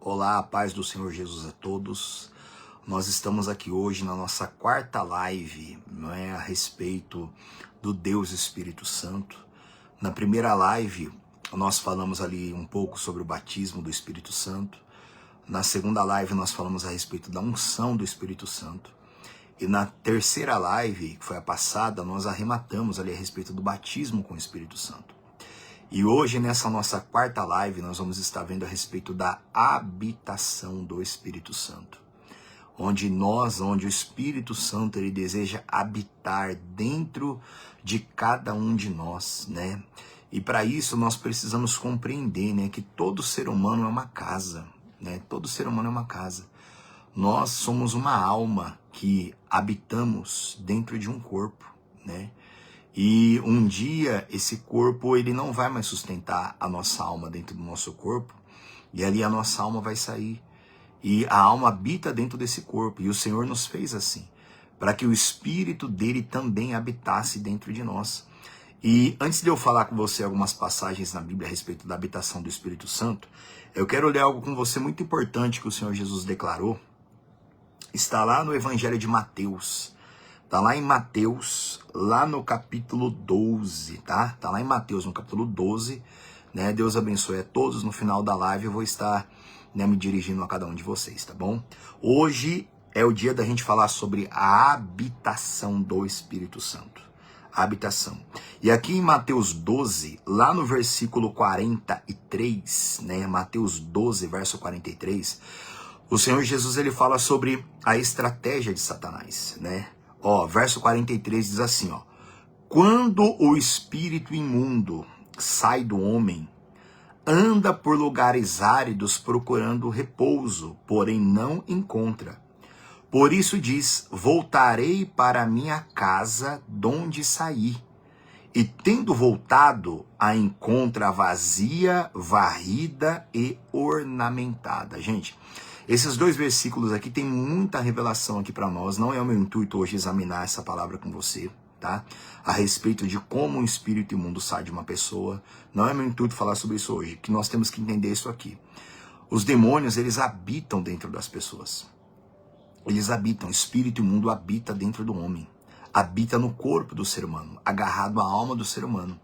Olá, a paz do Senhor Jesus a todos. Nós estamos aqui hoje na nossa quarta live, a respeito do Deus Espírito Santo. Na primeira live, nós falamos ali um pouco sobre o batismo do Espírito Santo. Na segunda live, nós falamos a respeito da unção do Espírito Santo. E na terceira live, que foi a passada, nós arrematamos ali a respeito do batismo com o Espírito Santo. E hoje, nessa nossa quarta live, nós vamos estar vendo a respeito da habitação do Espírito Santo. Onde o Espírito Santo, ele deseja habitar dentro de cada um de nós, né? E para isso, nós precisamos compreender, né, que todo ser humano é uma casa, né? Todo ser humano é uma casa. Nós somos uma alma que habitamos dentro de um corpo, né? E um dia esse corpo ele não vai mais sustentar a nossa alma dentro do nosso corpo, e ali a nossa alma vai sair. E a alma habita dentro desse corpo, e o Senhor nos fez assim, para que o Espírito dele também habitasse dentro de nós. E antes de eu falar com você algumas passagens na Bíblia a respeito da habitação do Espírito Santo, eu quero ler algo com você muito importante que o Senhor Jesus declarou. Está lá no Evangelho de Mateus. Tá lá em Mateus, lá no capítulo 12, tá? Tá lá em Mateus, no capítulo 12, né? Deus abençoe a todos. No final da live eu vou estar, né, me dirigindo a cada um de vocês, tá bom? Hoje é o dia da gente falar sobre a habitação do Espírito Santo. A habitação. E aqui em Mateus 12, lá no versículo 43, né? Mateus 12, verso 43, o Senhor Jesus, ele fala sobre a estratégia de Satanás, né? Verso 43 diz assim, quando o espírito imundo sai do homem, anda por lugares áridos procurando repouso, porém não encontra. Por isso diz, voltarei para a minha casa donde saí. E tendo voltado, a encontra vazia, varrida e ornamentada. Gente, esses dois versículos aqui tem muita revelação aqui para nós. Não é o meu intuito hoje examinar essa palavra com você, tá? A respeito de como um espírito imundo sai de uma pessoa. Não é meu intuito falar sobre isso hoje, que nós temos que entender isso aqui. Os demônios, eles habitam dentro das pessoas. Eles habitam, o espírito imundo habita dentro do homem. Habita no corpo do ser humano, agarrado à alma do ser humano.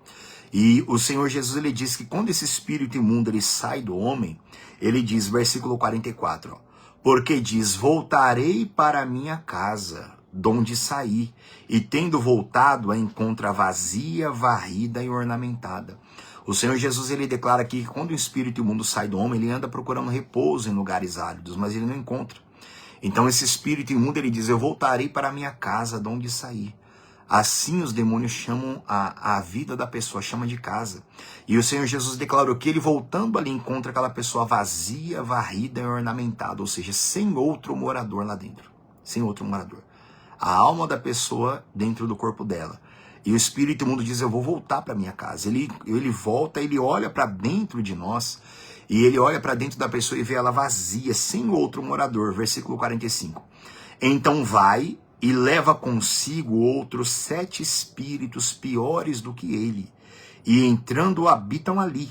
E o Senhor Jesus, ele diz que quando esse espírito imundo ele sai do homem, ele diz, versículo 44, porque diz, voltarei para a minha casa, donde saí, e tendo voltado, a encontra vazia, varrida e ornamentada. O Senhor Jesus, ele declara aqui que quando o espírito imundo sai do homem, ele anda procurando repouso em lugares áridos, mas ele não encontra. Então esse espírito imundo, ele diz, eu voltarei para a minha casa, de onde saí. Assim os demônios chamam a vida da pessoa, chama de casa. E o Senhor Jesus declarou que ele voltando ali encontra aquela pessoa vazia, varrida e ornamentada, ou seja, sem outro morador lá dentro. Sem outro morador. A alma da pessoa dentro do corpo dela. E o espírito imundo diz, eu vou voltar para minha casa. Ele volta, ele olha para dentro de nós, e ele olha para dentro da pessoa e vê ela vazia, sem outro morador. Versículo 45. Então vai e leva consigo outros 7 espíritos piores do que ele, e entrando habitam ali.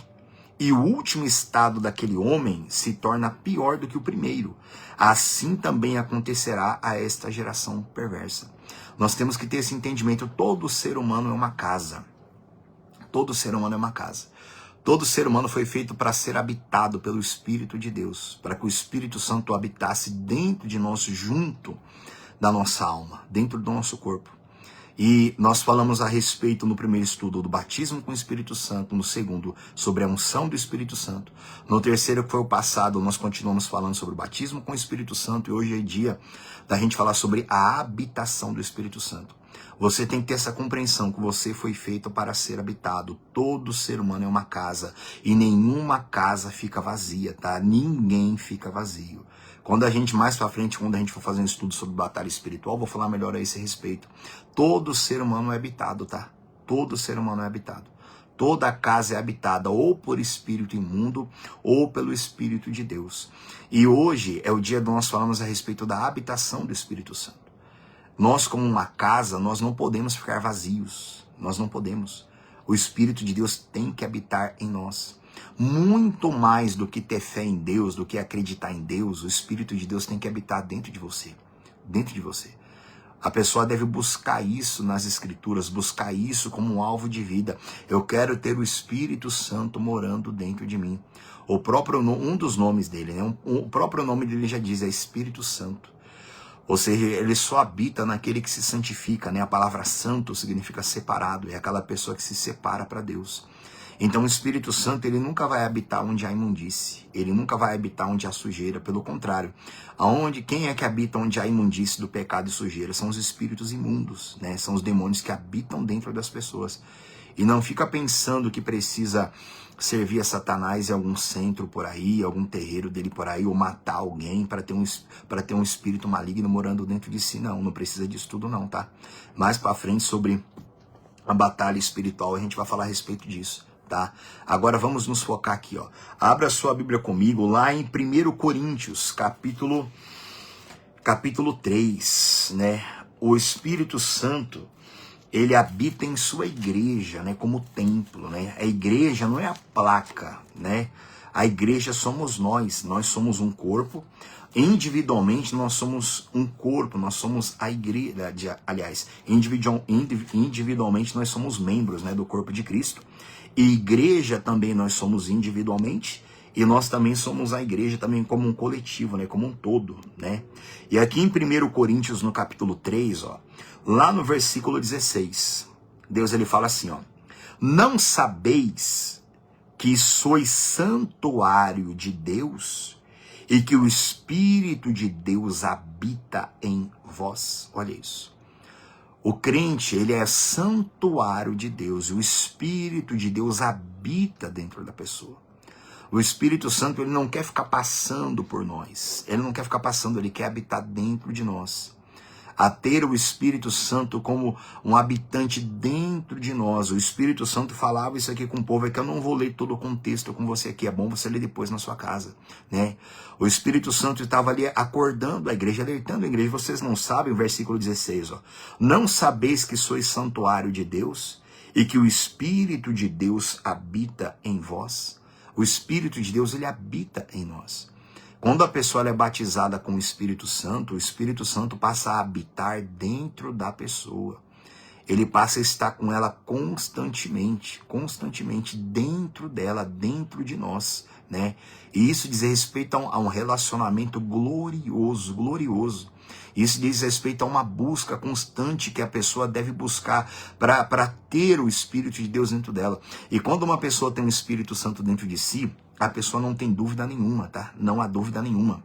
E o último estado daquele homem se torna pior do que o primeiro. Assim também acontecerá a esta geração perversa. Nós temos que ter esse entendimento. Todo ser humano é uma casa. Todo ser humano é uma casa. Todo ser humano foi feito para ser habitado pelo Espírito de Deus, para que o Espírito Santo habitasse dentro de nós, junto da nossa alma, dentro do nosso corpo. E nós falamos a respeito no primeiro estudo do batismo com o Espírito Santo, no segundo sobre a unção do Espírito Santo, no terceiro, que foi o passado, nós continuamos falando sobre o batismo com o Espírito Santo, e hoje é dia da gente falar sobre a habitação do Espírito Santo. Você tem que ter essa compreensão que você foi feito para ser habitado. Todo ser humano é uma casa, e nenhuma casa fica vazia, tá? Ninguém fica vazio. Quando a gente, mais pra frente, quando a gente for fazer um estudo sobre batalha espiritual, vou falar melhor a esse respeito. Todo ser humano é habitado, tá? Todo ser humano é habitado. Toda casa é habitada ou por espírito imundo ou pelo Espírito de Deus. E hoje é o dia que nós falamos a respeito da habitação do Espírito Santo. Nós, como uma casa, nós não podemos ficar vazios. Nós não podemos. O Espírito de Deus tem que habitar em nós. Muito mais do que ter fé em Deus, do que acreditar em Deus, o Espírito de Deus tem que habitar dentro de você. Dentro de você. A pessoa deve buscar isso nas Escrituras, buscar isso como um alvo de vida. Eu quero ter o Espírito Santo morando dentro de mim. Um dos nomes dele, né? O próprio nome dele já diz, é Espírito Santo. Ou seja, ele só habita naquele que se santifica, né? A palavra santo significa separado, é aquela pessoa que se separa para Deus. Então o Espírito Santo, ele nunca vai habitar onde há imundície, ele nunca vai habitar onde há sujeira, pelo contrário. Quem é que habita onde há imundície do pecado e sujeira? São os espíritos imundos, né? São os demônios que habitam dentro das pessoas. E não fica pensando que precisa servir a Satanás em algum centro por aí, algum terreiro dele por aí, ou matar alguém para ter um espírito maligno morando dentro de si. Não precisa disso tudo não, tá? Mais para frente sobre a batalha espiritual a gente vai falar a respeito disso. Tá? Agora vamos nos focar aqui, ó. Abra sua Bíblia comigo lá em 1 Coríntios, capítulo 3, né? O Espírito Santo, ele habita em sua igreja, né, como templo, né? A igreja não é a placa, né? A igreja somos nós somos um corpo. Individualmente nós somos um corpo, nós somos a igreja, aliás, individualmente nós somos membros, né, do corpo de Cristo. E igreja também nós somos individualmente, e nós também somos a igreja também como um coletivo, né, como um todo, né? E aqui em 1 Coríntios, no capítulo 3, ó, lá no versículo 16, Deus ele fala assim, ó: não sabeis que sois santuário de Deus e que o Espírito de Deus habita em vós? Olha isso. O crente, ele é santuário de Deus, e o Espírito de Deus habita dentro da pessoa. O Espírito Santo, ele não quer ficar passando por nós, ele não quer ficar passando, ele quer habitar dentro de nós. A ter o Espírito Santo como um habitante dentro de nós. O Espírito Santo falava isso aqui com o povo, é que eu não vou ler todo o contexto com você aqui, é bom você ler depois na sua casa, né? O Espírito Santo estava ali acordando a igreja, alertando a igreja. Vocês não sabem, o versículo 16, ó: não sabeis que sois santuário de Deus e que o Espírito de Deus habita em vós? O Espírito de Deus, ele habita em nós. Quando a pessoa é batizada com o Espírito Santo passa a habitar dentro da pessoa. Ele passa a estar com ela constantemente dentro dela, dentro de nós, né? E isso diz respeito a um relacionamento glorioso. Isso diz respeito a uma busca constante que a pessoa deve buscar para ter o Espírito de Deus dentro dela. E quando uma pessoa tem o Espírito Santo dentro de si, a pessoa não tem dúvida nenhuma, tá? Não há dúvida nenhuma.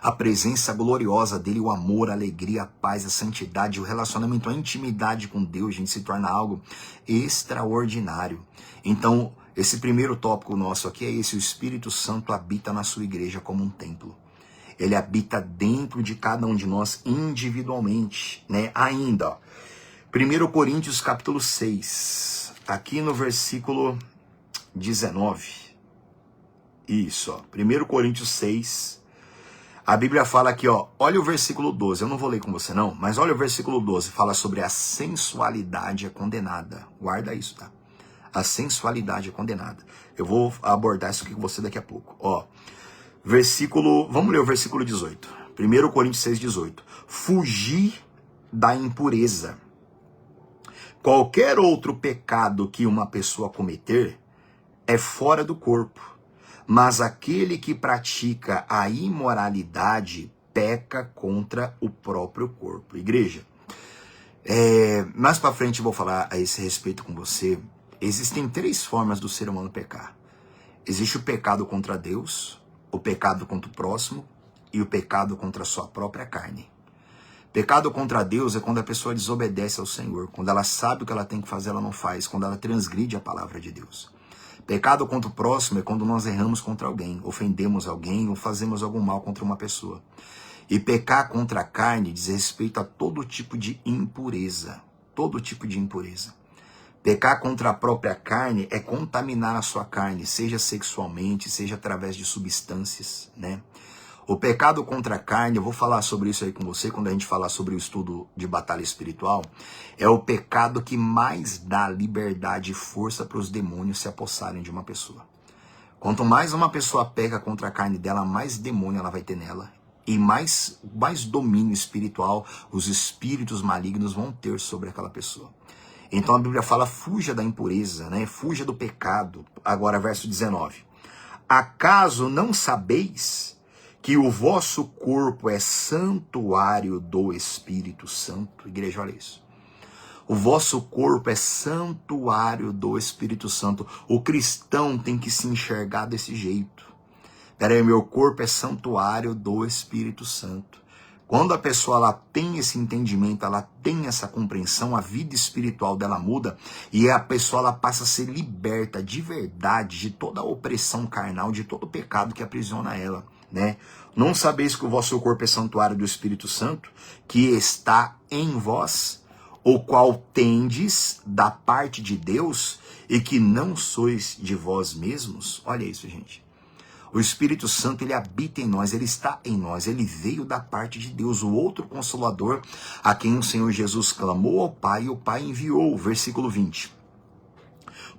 A presença gloriosa dele, o amor, a alegria, a paz, a santidade, o relacionamento, a intimidade com Deus, gente, se torna algo extraordinário. Então, esse primeiro tópico nosso aqui é esse: o Espírito Santo habita na sua igreja como um templo. Ele habita dentro de cada um de nós individualmente, né? Ainda, ó, 1 Coríntios capítulo 6, aqui no versículo 19. Isso, ó, 1 Coríntios 6, a Bíblia fala aqui, ó, olha o versículo 12, eu não vou ler com você não, mas olha o versículo 12, fala sobre a sensualidade é condenada. Guarda isso, tá? A sensualidade é condenada. Eu vou abordar isso aqui com você daqui a pouco. Ó, vamos ler o versículo 18. 1 Coríntios 6, 18. Fugir da impureza. Qualquer outro pecado que uma pessoa cometer é fora do corpo. Mas aquele que pratica a imoralidade peca contra o próprio corpo. Igreja, mais para frente eu vou falar a esse respeito com você. Existem 3 formas do ser humano pecar. Existe o pecado contra Deus, o pecado contra o próximo e o pecado contra a sua própria carne. Pecado contra Deus é quando a pessoa desobedece ao Senhor, quando ela sabe o que ela tem que fazer, ela não faz, quando ela transgride a palavra de Deus. Pecado contra o próximo é quando nós erramos contra alguém, ofendemos alguém ou fazemos algum mal contra uma pessoa. E pecar contra a carne diz respeito a todo tipo de impureza. Todo tipo de impureza. Pecar contra a própria carne é contaminar a sua carne, seja sexualmente, seja através de substâncias, né? O pecado contra a carne, eu vou falar sobre isso aí com você quando a gente falar sobre o estudo de batalha espiritual, é o pecado que mais dá liberdade e força para os demônios se apossarem de uma pessoa. Quanto mais uma pessoa peca contra a carne dela, mais demônio ela vai ter nela. E mais domínio espiritual os espíritos malignos vão ter sobre aquela pessoa. Então a Bíblia fala, fuja da impureza, né? Fuja do pecado. Agora verso 19. Acaso não sabeis que o vosso corpo é santuário do Espírito Santo? Igreja, olha isso. O vosso corpo é santuário do Espírito Santo. O cristão tem que se enxergar desse jeito. Peraí, meu corpo é santuário do Espírito Santo. Quando a pessoa ela tem esse entendimento, ela tem essa compreensão, a vida espiritual dela muda e a pessoa ela passa a ser liberta de verdade de toda a opressão carnal, de todo o pecado que aprisiona ela, né? Não sabeis que o vosso corpo é santuário do Espírito Santo, que está em vós, o qual tendes da parte de Deus e que não sois de vós mesmos? Olha isso, gente. O Espírito Santo, ele habita em nós, ele está em nós, ele veio da parte de Deus, o outro Consolador, a quem o Senhor Jesus clamou ao Pai e o Pai enviou. Versículo 20.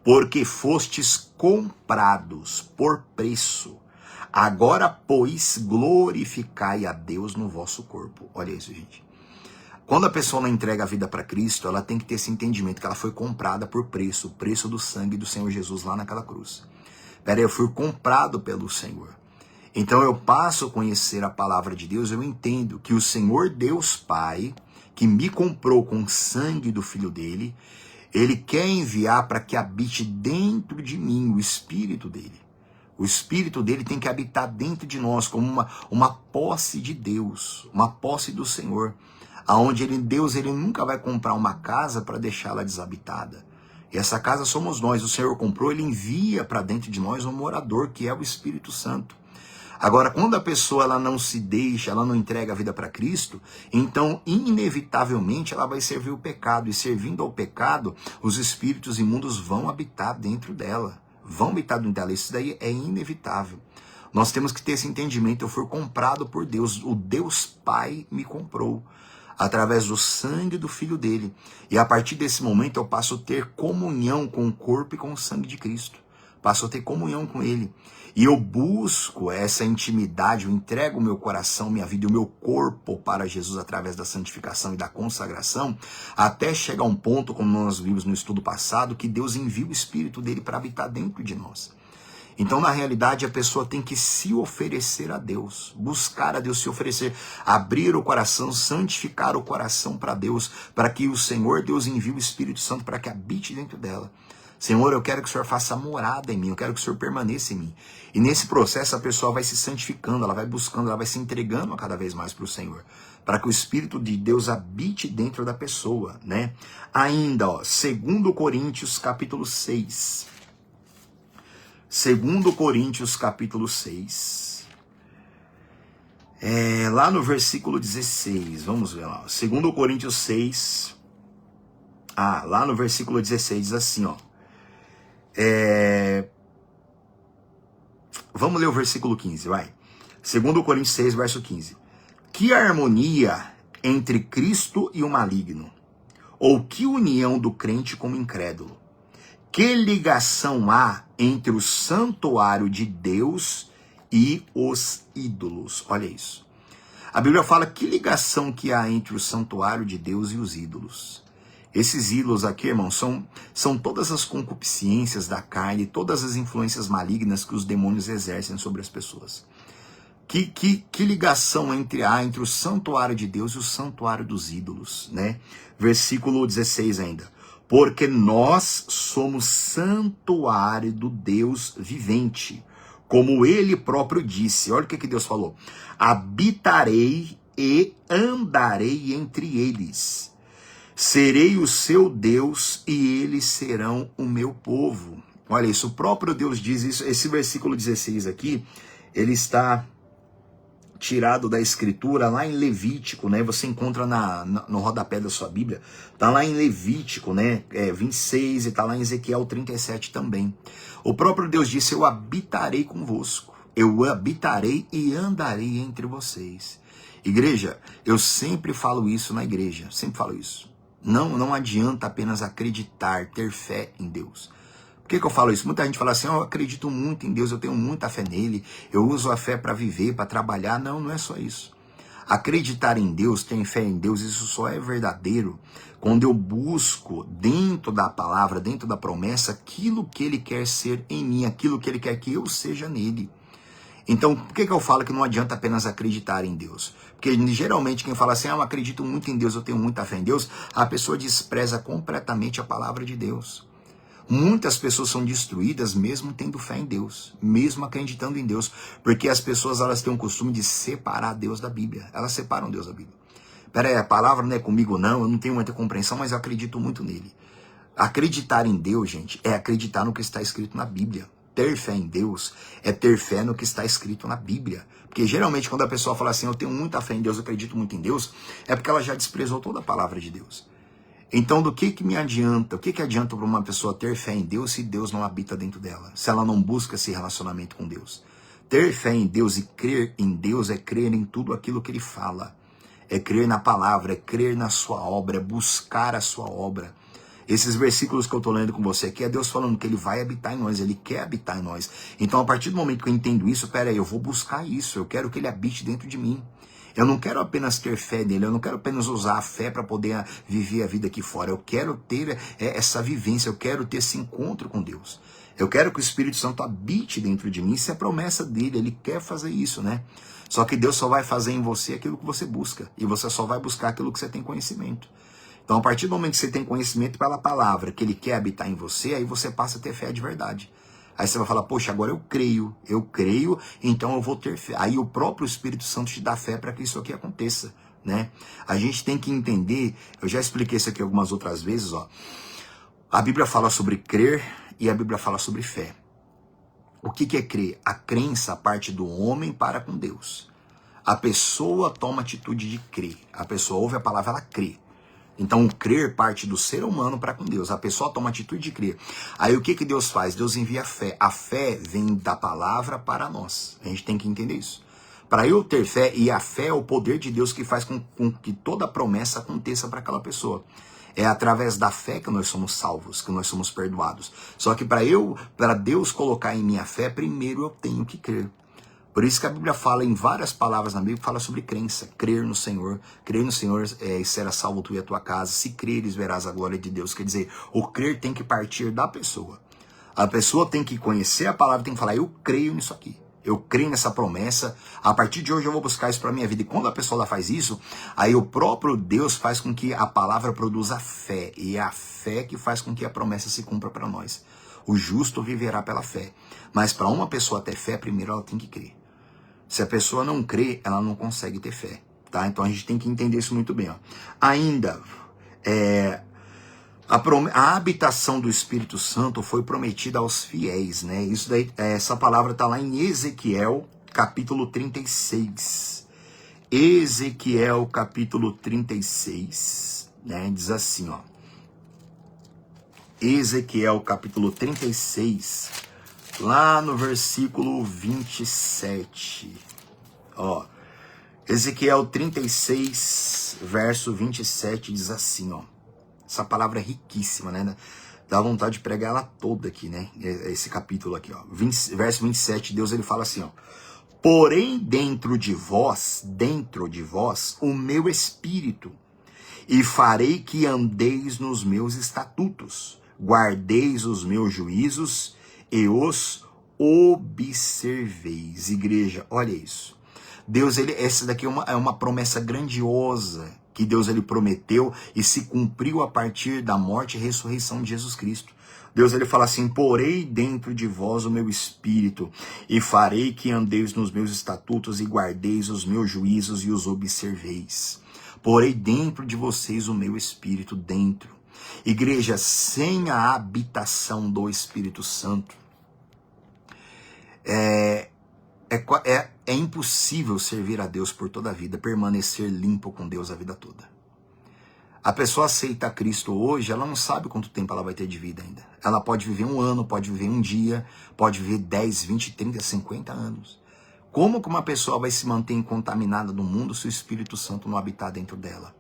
Porque fostes comprados por preço, agora, pois, glorificai a Deus no vosso corpo. Olha isso, gente. Quando a pessoa não entrega a vida para Cristo, ela tem que ter esse entendimento que ela foi comprada por preço, o preço do sangue do Senhor Jesus lá naquela cruz. Peraí, eu fui comprado pelo Senhor. Então eu passo a conhecer a palavra de Deus, eu entendo que o Senhor Deus Pai, que me comprou com o sangue do Filho dele, ele quer enviar para que habite dentro de mim o Espírito dele. O Espírito dele tem que habitar dentro de nós como uma posse de Deus, uma posse do Senhor, aonde Deus ele nunca vai comprar uma casa para deixá-la desabitada. E essa casa somos nós, o Senhor comprou, ele envia para dentro de nós um morador, que é o Espírito Santo. Agora, quando a pessoa ela não se deixa, ela não entrega a vida para Cristo, então, inevitavelmente, ela vai servir o pecado. E servindo ao pecado, os espíritos imundos vão habitar dentro dela. Vão habitar dentro dela. Isso daí é inevitável. Nós temos que ter esse entendimento. Eu fui comprado por Deus. O Deus Pai me comprou através do sangue do Filho dele. E a partir desse momento eu passo a ter comunhão com o corpo e com o sangue de Cristo. Passo a ter comunhão com ele. E eu busco essa intimidade, eu entrego o meu coração, minha vida e o meu corpo para Jesus através da santificação e da consagração, até chegar a um ponto, como nós vimos no estudo passado, que Deus envia o Espírito dele para habitar dentro de nós. Então, na realidade, a pessoa tem que se oferecer a Deus, buscar a Deus, se oferecer, abrir o coração, santificar o coração para Deus, para que o Senhor Deus envie o Espírito Santo para que habite dentro dela. Senhor, eu quero que o Senhor faça morada em mim, eu quero que o Senhor permaneça em mim. E nesse processo a pessoa vai se santificando, ela vai buscando, ela vai se entregando cada vez mais para o Senhor, para que o Espírito de Deus habite dentro da pessoa, né? Ainda, 2 Coríntios capítulo 6. 2 Coríntios capítulo 6. Lá no versículo 16, vamos ver lá. 2 Coríntios 6. Lá no versículo 16 diz assim, Vamos ler o versículo 15, vai. 2 Coríntios 6, verso 15. Que harmonia entre Cristo e o maligno? Ou que união do crente com o incrédulo? Que ligação há entre o santuário de Deus e os ídolos? Olha isso. A Bíblia fala que ligação que há entre o santuário de Deus e os ídolos. Esses ídolos aqui, irmãos, são todas as concupiscências da carne, todas as influências malignas que os demônios exercem sobre as pessoas. Que ligação há entre o santuário de Deus e o santuário dos ídolos, né? Versículo 16 ainda. Porque nós somos santuário do Deus vivente, como ele próprio disse. Olha o que Deus falou. Habitarei e andarei entre eles. Serei o seu Deus e eles serão o meu povo. Olha isso, o próprio Deus diz isso. Esse versículo 16 aqui, ele está tirado da escritura lá em Levítico, né? Você encontra no rodapé da sua Bíblia, tá lá em Levítico, né? 26 e tá lá em Ezequiel 37 também. O próprio Deus disse, eu habitarei convosco. eu habitarei e andarei entre vocês. Igreja, eu sempre falo isso na igreja, sempre falo isso. Não adianta apenas acreditar, ter fé em Deus. Por que eu falo isso? Muita gente fala assim, eu acredito muito em Deus, eu tenho muita fé nele, eu uso a fé para viver, para trabalhar. Não é só isso. Acreditar em Deus, ter fé em Deus, isso só é verdadeiro quando eu busco dentro da palavra, dentro da promessa, aquilo que ele quer ser em mim, aquilo que ele quer que eu seja nele. Então, por que eu falo que não adianta apenas acreditar em Deus? Porque geralmente quem fala assim, eu acredito muito em Deus, eu tenho muita fé em Deus, a pessoa despreza completamente a palavra de Deus. Muitas pessoas são destruídas mesmo tendo fé em Deus, mesmo acreditando em Deus, porque as pessoas elas têm o costume de separar Deus da Bíblia. Elas separam Deus da Bíblia. Peraí, a palavra não é comigo não, eu não tenho muita compreensão, mas eu acredito muito nele. Acreditar em Deus, gente, é acreditar no que está escrito na Bíblia. Ter fé em Deus é ter fé no que está escrito na Bíblia. Porque geralmente quando a pessoa fala assim, eu tenho muita fé em Deus, eu acredito muito em Deus, é porque ela já desprezou toda a palavra de Deus. Então do que me adianta? O que adianta para uma pessoa ter fé em Deus se Deus não habita dentro dela? Se ela não busca esse relacionamento com Deus? Ter fé em Deus e crer em Deus é crer em tudo aquilo que Ele fala. É crer na palavra, é crer na sua obra, é buscar a sua obra. Esses versículos que eu estou lendo com você aqui é Deus falando que Ele vai habitar em nós, Ele quer habitar em nós. Então a partir do momento que eu entendo isso, peraí, eu vou buscar isso, eu quero que Ele habite dentro de mim. Eu não quero apenas ter fé nele, eu não quero apenas usar a fé para poder viver a vida aqui fora. Eu quero ter essa vivência, eu quero ter esse encontro com Deus. Eu quero que o Espírito Santo habite dentro de mim, isso é a promessa dele, ele quer fazer isso, né? Só que Deus só vai fazer em você aquilo que você busca, e você só vai buscar aquilo que você tem conhecimento. Então, a partir do momento que você tem conhecimento pela palavra, que ele quer habitar em você, aí você passa a ter fé de verdade. Aí você vai falar, poxa, agora eu creio, então eu vou ter fé. Aí o próprio Espírito Santo te dá fé para que isso aqui aconteça, né? A gente tem que entender, eu já expliquei isso aqui algumas outras vezes, ó. A Bíblia fala sobre crer e a Bíblia fala sobre fé. O que é crer? A crença parte do homem para com Deus. A pessoa toma atitude de crer. A pessoa ouve a palavra, ela crê. Então, o crer parte do ser humano para com Deus. A pessoa toma atitude de crer. Aí, o que Deus faz? Deus envia a fé. A fé vem da palavra para nós. A gente tem que entender isso. Para eu ter fé, e a fé é o poder de Deus que faz com que toda promessa aconteça para aquela pessoa. É através da fé que nós somos salvos, que nós somos perdoados. Só que para Deus colocar em minha fé, primeiro eu tenho que crer. Por isso que a Bíblia fala em várias palavras na Bíblia, fala sobre crença, crer no Senhor e será salvo tu e a tua casa, se creres verás a glória de Deus. Quer dizer, o crer tem que partir da pessoa. A pessoa tem que conhecer a palavra, tem que falar, eu creio nisso aqui, eu creio nessa promessa, a partir de hoje eu vou buscar isso para a minha vida. E quando a pessoa faz isso, aí o próprio Deus faz com que a palavra produza fé, e é a fé que faz com que a promessa se cumpra para nós. O justo viverá pela fé. Mas para uma pessoa ter fé, primeiro ela tem que crer. Se a pessoa não crê, ela não consegue ter fé, tá? Então a gente tem que entender isso muito bem, ó. Ainda, a habitação do Espírito Santo foi prometida aos fiéis, né? Isso daí, essa palavra está lá em Ezequiel, capítulo 36. Ezequiel, capítulo 36, né? Diz assim, ó. Ezequiel, capítulo 36, lá no versículo 27, ó, Ezequiel 36, verso 27, diz assim, ó, essa palavra é riquíssima, né, dá vontade de pregar ela toda aqui, né, esse capítulo aqui, ó, verso 27, Deus ele fala assim, ó, porém dentro de vós, o meu espírito, e farei que andeis nos meus estatutos, guardeis os meus juízos e os observeis. Igreja, olha isso. Deus, essa daqui é uma promessa grandiosa que Deus ele prometeu e se cumpriu a partir da morte e ressurreição de Jesus Cristo. Deus ele fala assim, porei dentro de vós o meu espírito e farei que andeis nos meus estatutos e guardeis os meus juízos e os observeis. Porei dentro de vocês o meu espírito dentro. Igreja, sem a habitação do Espírito Santo, é impossível servir a Deus por toda a vida, permanecer limpo com Deus a vida toda. A pessoa aceita Cristo hoje, ela não sabe quanto tempo ela vai ter de vida ainda. Ela pode viver 1 ano, pode viver 1 dia, pode viver 10, 20, 30, 50 anos. Como que uma pessoa vai se manter incontaminada no mundo se o Espírito Santo não habitar dentro dela?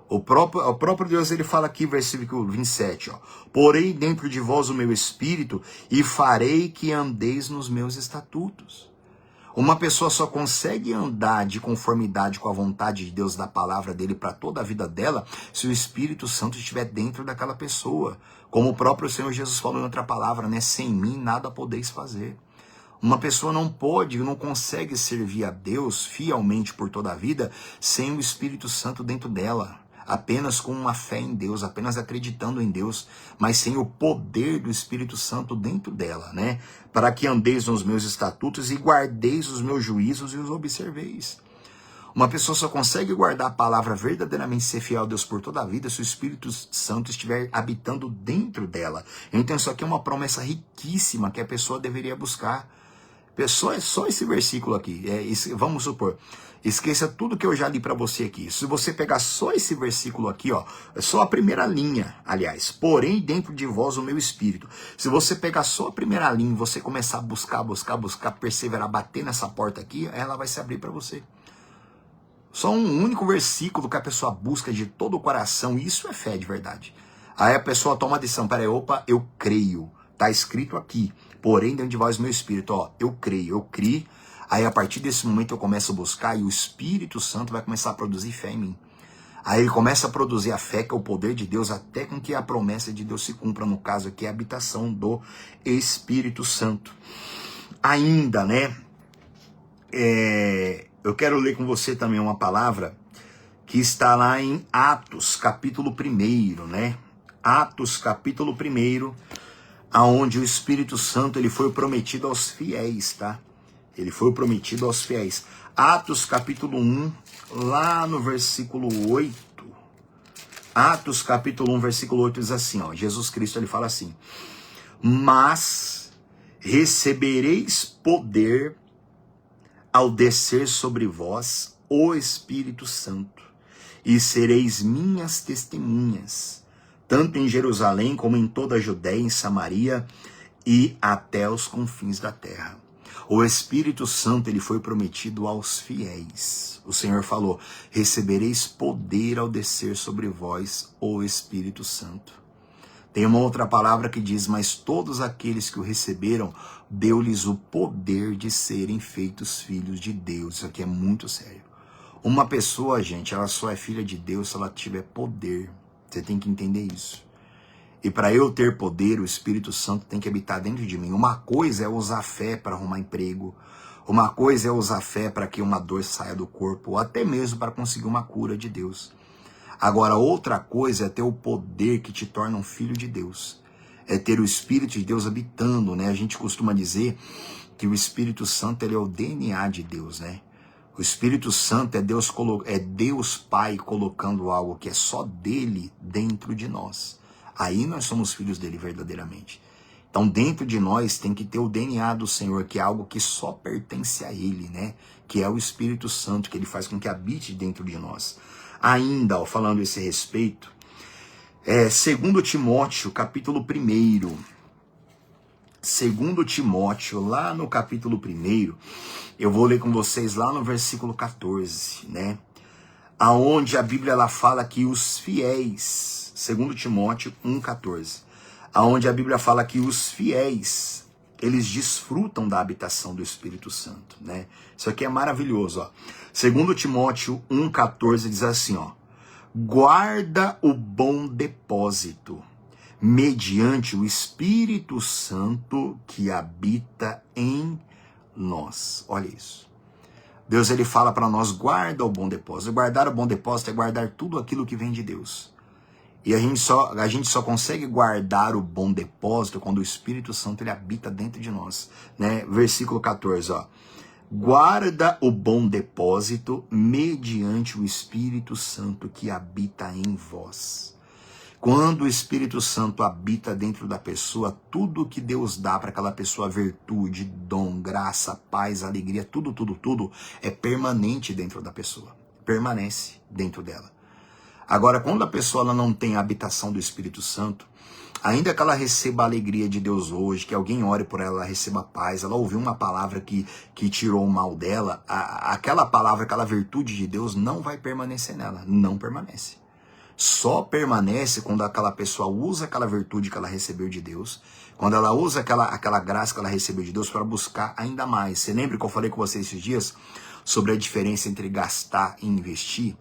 O próprio Deus, ele fala aqui, versículo 27, ó. Porém dentro de vós o meu Espírito, e farei que andeis nos meus estatutos. Uma pessoa só consegue andar de conformidade com a vontade de Deus, da palavra dele para toda a vida dela, se o Espírito Santo estiver dentro daquela pessoa. Como o próprio Senhor Jesus falou em outra palavra, né? Sem mim nada podeis fazer. Uma pessoa não consegue servir a Deus fielmente por toda a vida sem o Espírito Santo dentro dela. Apenas com uma fé em Deus, apenas acreditando em Deus, mas sem o poder do Espírito Santo dentro dela, né? Para que andeis nos meus estatutos e guardeis os meus juízos e os observeis. Uma pessoa só consegue guardar a palavra verdadeiramente, ser fiel a Deus por toda a vida, se o Espírito Santo estiver habitando dentro dela. Então isso aqui é uma promessa riquíssima que a pessoa deveria buscar. Só esse versículo aqui, vamos supor, esqueça tudo que eu já li para você aqui. Se você pegar só esse versículo aqui, ó, é só a primeira linha, aliás. Porém, dentro de vós o meu Espírito. Se você pegar só a primeira linha e você começar a buscar, perseverar, bater nessa porta aqui, ela vai se abrir para você. Só um único versículo que a pessoa busca de todo o coração, isso é fé de verdade. Aí a pessoa toma a decisão, peraí, eu creio. Tá escrito aqui, porém dentro de vós meu Espírito, ó, eu creio, eu criei. Aí a partir desse momento eu começo a buscar e o Espírito Santo vai começar a produzir fé em mim. Aí ele começa a produzir a fé, que é o poder de Deus, até com que a promessa de Deus se cumpra, no caso aqui, a habitação do Espírito Santo. Ainda, né, eu quero ler com você também uma palavra que está lá em Atos, capítulo 1, né? Atos, capítulo 1, aonde o Espírito Santo ele foi prometido aos fiéis, tá? Ele foi prometido aos fiéis. Atos capítulo 1, lá no versículo 8. Atos capítulo 1, versículo 8 diz assim, ó. Jesus Cristo ele fala assim: mas recebereis poder ao descer sobre vós o Espírito Santo, e sereis minhas testemunhas, tanto em Jerusalém como em toda a Judéia, em Samaria e até os confins da terra. O Espírito Santo ele foi prometido aos fiéis. O Senhor falou: recebereis poder ao descer sobre vós o Espírito Santo. Tem uma outra palavra que diz: mas todos aqueles que o receberam, deu-lhes o poder de serem feitos filhos de Deus. Isso aqui é muito sério. Uma pessoa, gente, ela só é filha de Deus se ela tiver poder. Você tem que entender isso. E para eu ter poder, o Espírito Santo tem que habitar dentro de mim. Uma coisa é usar fé para arrumar emprego. Uma coisa é usar fé para que uma dor saia do corpo. Ou até mesmo para conseguir uma cura de Deus. Agora, outra coisa é ter o poder que te torna um filho de Deus. É ter o Espírito de Deus habitando, né? A gente costuma dizer que o Espírito Santo ele é o DNA de Deus, né? O Espírito Santo é Deus Pai colocando algo que é só dele dentro de nós. Aí nós somos filhos dele verdadeiramente. Então dentro de nós tem que ter o DNA do Senhor, que é algo que só pertence a ele, né? Que é o Espírito Santo, que ele faz com que habite dentro de nós. Ainda, ó, falando esse respeito, 2 Timóteo, capítulo 1. 2 Timóteo, lá no capítulo 1, eu vou ler com vocês lá no versículo 14, né? Aonde a Bíblia ela fala que os fiéis, 2 Timóteo 1,14, aonde a Bíblia fala que os fiéis, eles desfrutam da habitação do Espírito Santo, né? Isso aqui é maravilhoso, ó. 2 Timóteo 1,14 diz assim, ó: guarda o bom depósito, mediante o Espírito Santo que habita em nós. Olha isso. Deus ele fala para nós: guarda o bom depósito. Guardar o bom depósito é guardar tudo aquilo que vem de Deus. E a gente só consegue guardar o bom depósito quando o Espírito Santo ele habita dentro de nós, né? Versículo 14, ó. Guarda o bom depósito mediante o Espírito Santo que habita em vós. Quando o Espírito Santo habita dentro da pessoa, tudo que Deus dá para aquela pessoa, virtude, dom, graça, paz, alegria, tudo é permanente dentro da pessoa. Permanece dentro dela. Agora, quando a pessoa ela não tem a habitação do Espírito Santo, ainda que ela receba a alegria de Deus hoje, que alguém ore por ela, ela receba paz, ela ouviu uma palavra que tirou o mal dela, aquela palavra, aquela virtude de Deus não vai permanecer nela, não permanece. Só permanece quando aquela pessoa usa aquela virtude que ela recebeu de Deus, quando ela usa aquela graça que ela recebeu de Deus para buscar ainda mais. Você lembra que eu falei com você esses dias sobre a diferença entre gastar e investir?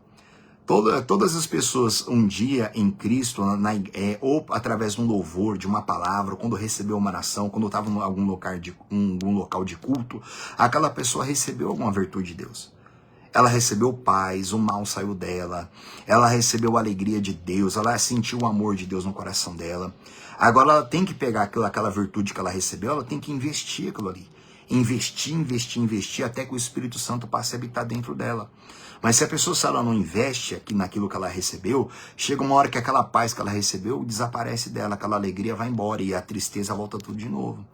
Todas as pessoas um dia em Cristo, ou através de um louvor, de uma palavra, quando recebeu uma oração, quando estava em algum local de culto, aquela pessoa recebeu alguma virtude de Deus. Ela recebeu paz, o mal saiu dela, ela recebeu a alegria de Deus, ela sentiu o amor de Deus no coração dela. Agora ela tem que pegar aquela virtude que ela recebeu, ela tem que investir aquilo ali. Investir, até que o Espírito Santo passe a habitar dentro dela. Mas se a pessoa, se ela não investe aqui naquilo que ela recebeu, chega uma hora que aquela paz que ela recebeu desaparece dela, aquela alegria vai embora e a tristeza volta tudo de novo.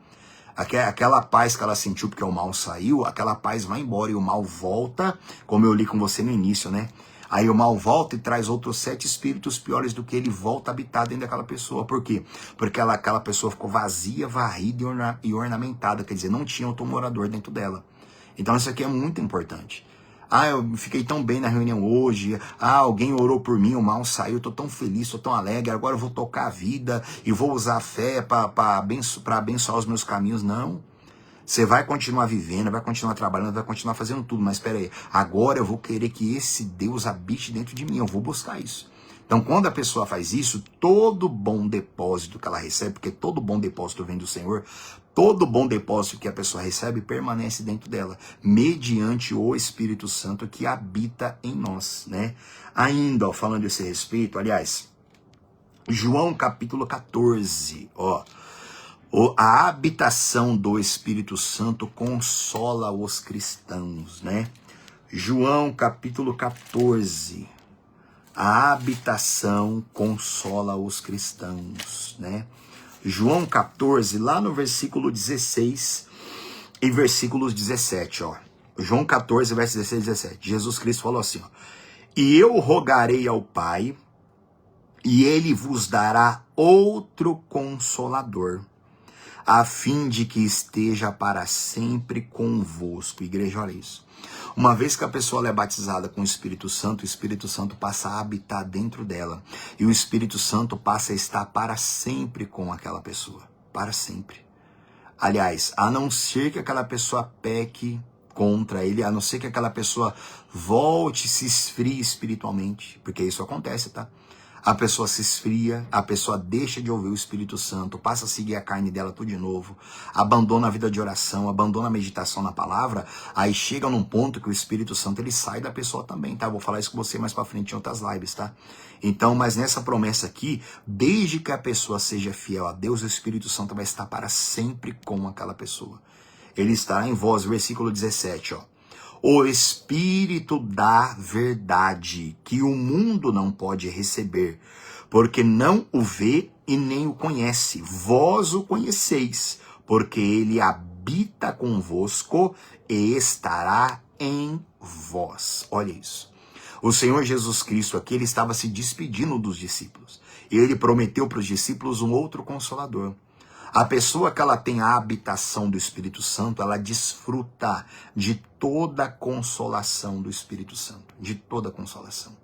Aquela paz que ela sentiu porque o mal saiu, aquela paz vai embora e o mal volta, como eu li com você no início, né? Aí o mal volta e traz outros 7 espíritos piores do que ele, volta a habitar dentro daquela pessoa. Por quê? Porque aquela pessoa ficou vazia, varrida e ornamentada, quer dizer, não tinha outro morador dentro dela. Então isso aqui é muito importante. Eu fiquei tão bem na reunião hoje. Alguém orou por mim, o mal saiu, eu tô tão feliz, tô tão alegre. Agora eu vou tocar a vida e vou usar a fé para abençoar os meus caminhos. Não. Você vai continuar vivendo, vai continuar trabalhando, vai continuar fazendo tudo. Mas espera aí, agora eu vou querer que esse Deus habite dentro de mim. Eu vou buscar isso. Então, quando a pessoa faz isso, todo bom depósito que ela recebe, porque todo bom depósito vem do Senhor, todo bom depósito que a pessoa recebe permanece dentro dela, mediante o Espírito Santo que habita em nós, né? Ainda, falando desse respeito, aliás, João capítulo 14, a habitação do Espírito Santo consola os cristãos, né? João capítulo 14, a habitação consola os cristãos, né? João 14, lá no versículo 16 e versículos 17, João 14, versos 16 e 17. Jesus Cristo falou assim, e eu rogarei ao Pai, e ele vos dará outro consolador, a fim de que esteja para sempre convosco. Igreja, olha isso. Uma vez que a pessoa é batizada com o Espírito Santo passa a habitar dentro dela. E o Espírito Santo passa a estar para sempre com aquela pessoa. Para sempre. Aliás, a não ser que aquela pessoa peque contra ele, a não ser que aquela pessoa volte e se esfrie espiritualmente. Porque isso acontece, tá? A pessoa se esfria, a pessoa deixa de ouvir o Espírito Santo, passa a seguir a carne dela tudo de novo, abandona a vida de oração, abandona a meditação na palavra, aí chega num ponto que o Espírito Santo ele sai da pessoa também, tá? Vou falar isso com você mais pra frente em outras lives, tá? Então, mas nessa promessa aqui, desde que a pessoa seja fiel a Deus, o Espírito Santo vai estar para sempre com aquela pessoa. Ele estará em vós, versículo 17, o Espírito da verdade, que o mundo não pode receber, porque não o vê e nem o conhece. Vós o conheceis, porque ele habita convosco e estará em vós. Olha isso. O Senhor Jesus Cristo aqui, ele estava se despedindo dos discípulos. E ele prometeu para os discípulos um outro consolador. A pessoa que ela tem a habitação do Espírito Santo, ela desfruta de toda a consolação do Espírito Santo. De toda a consolação.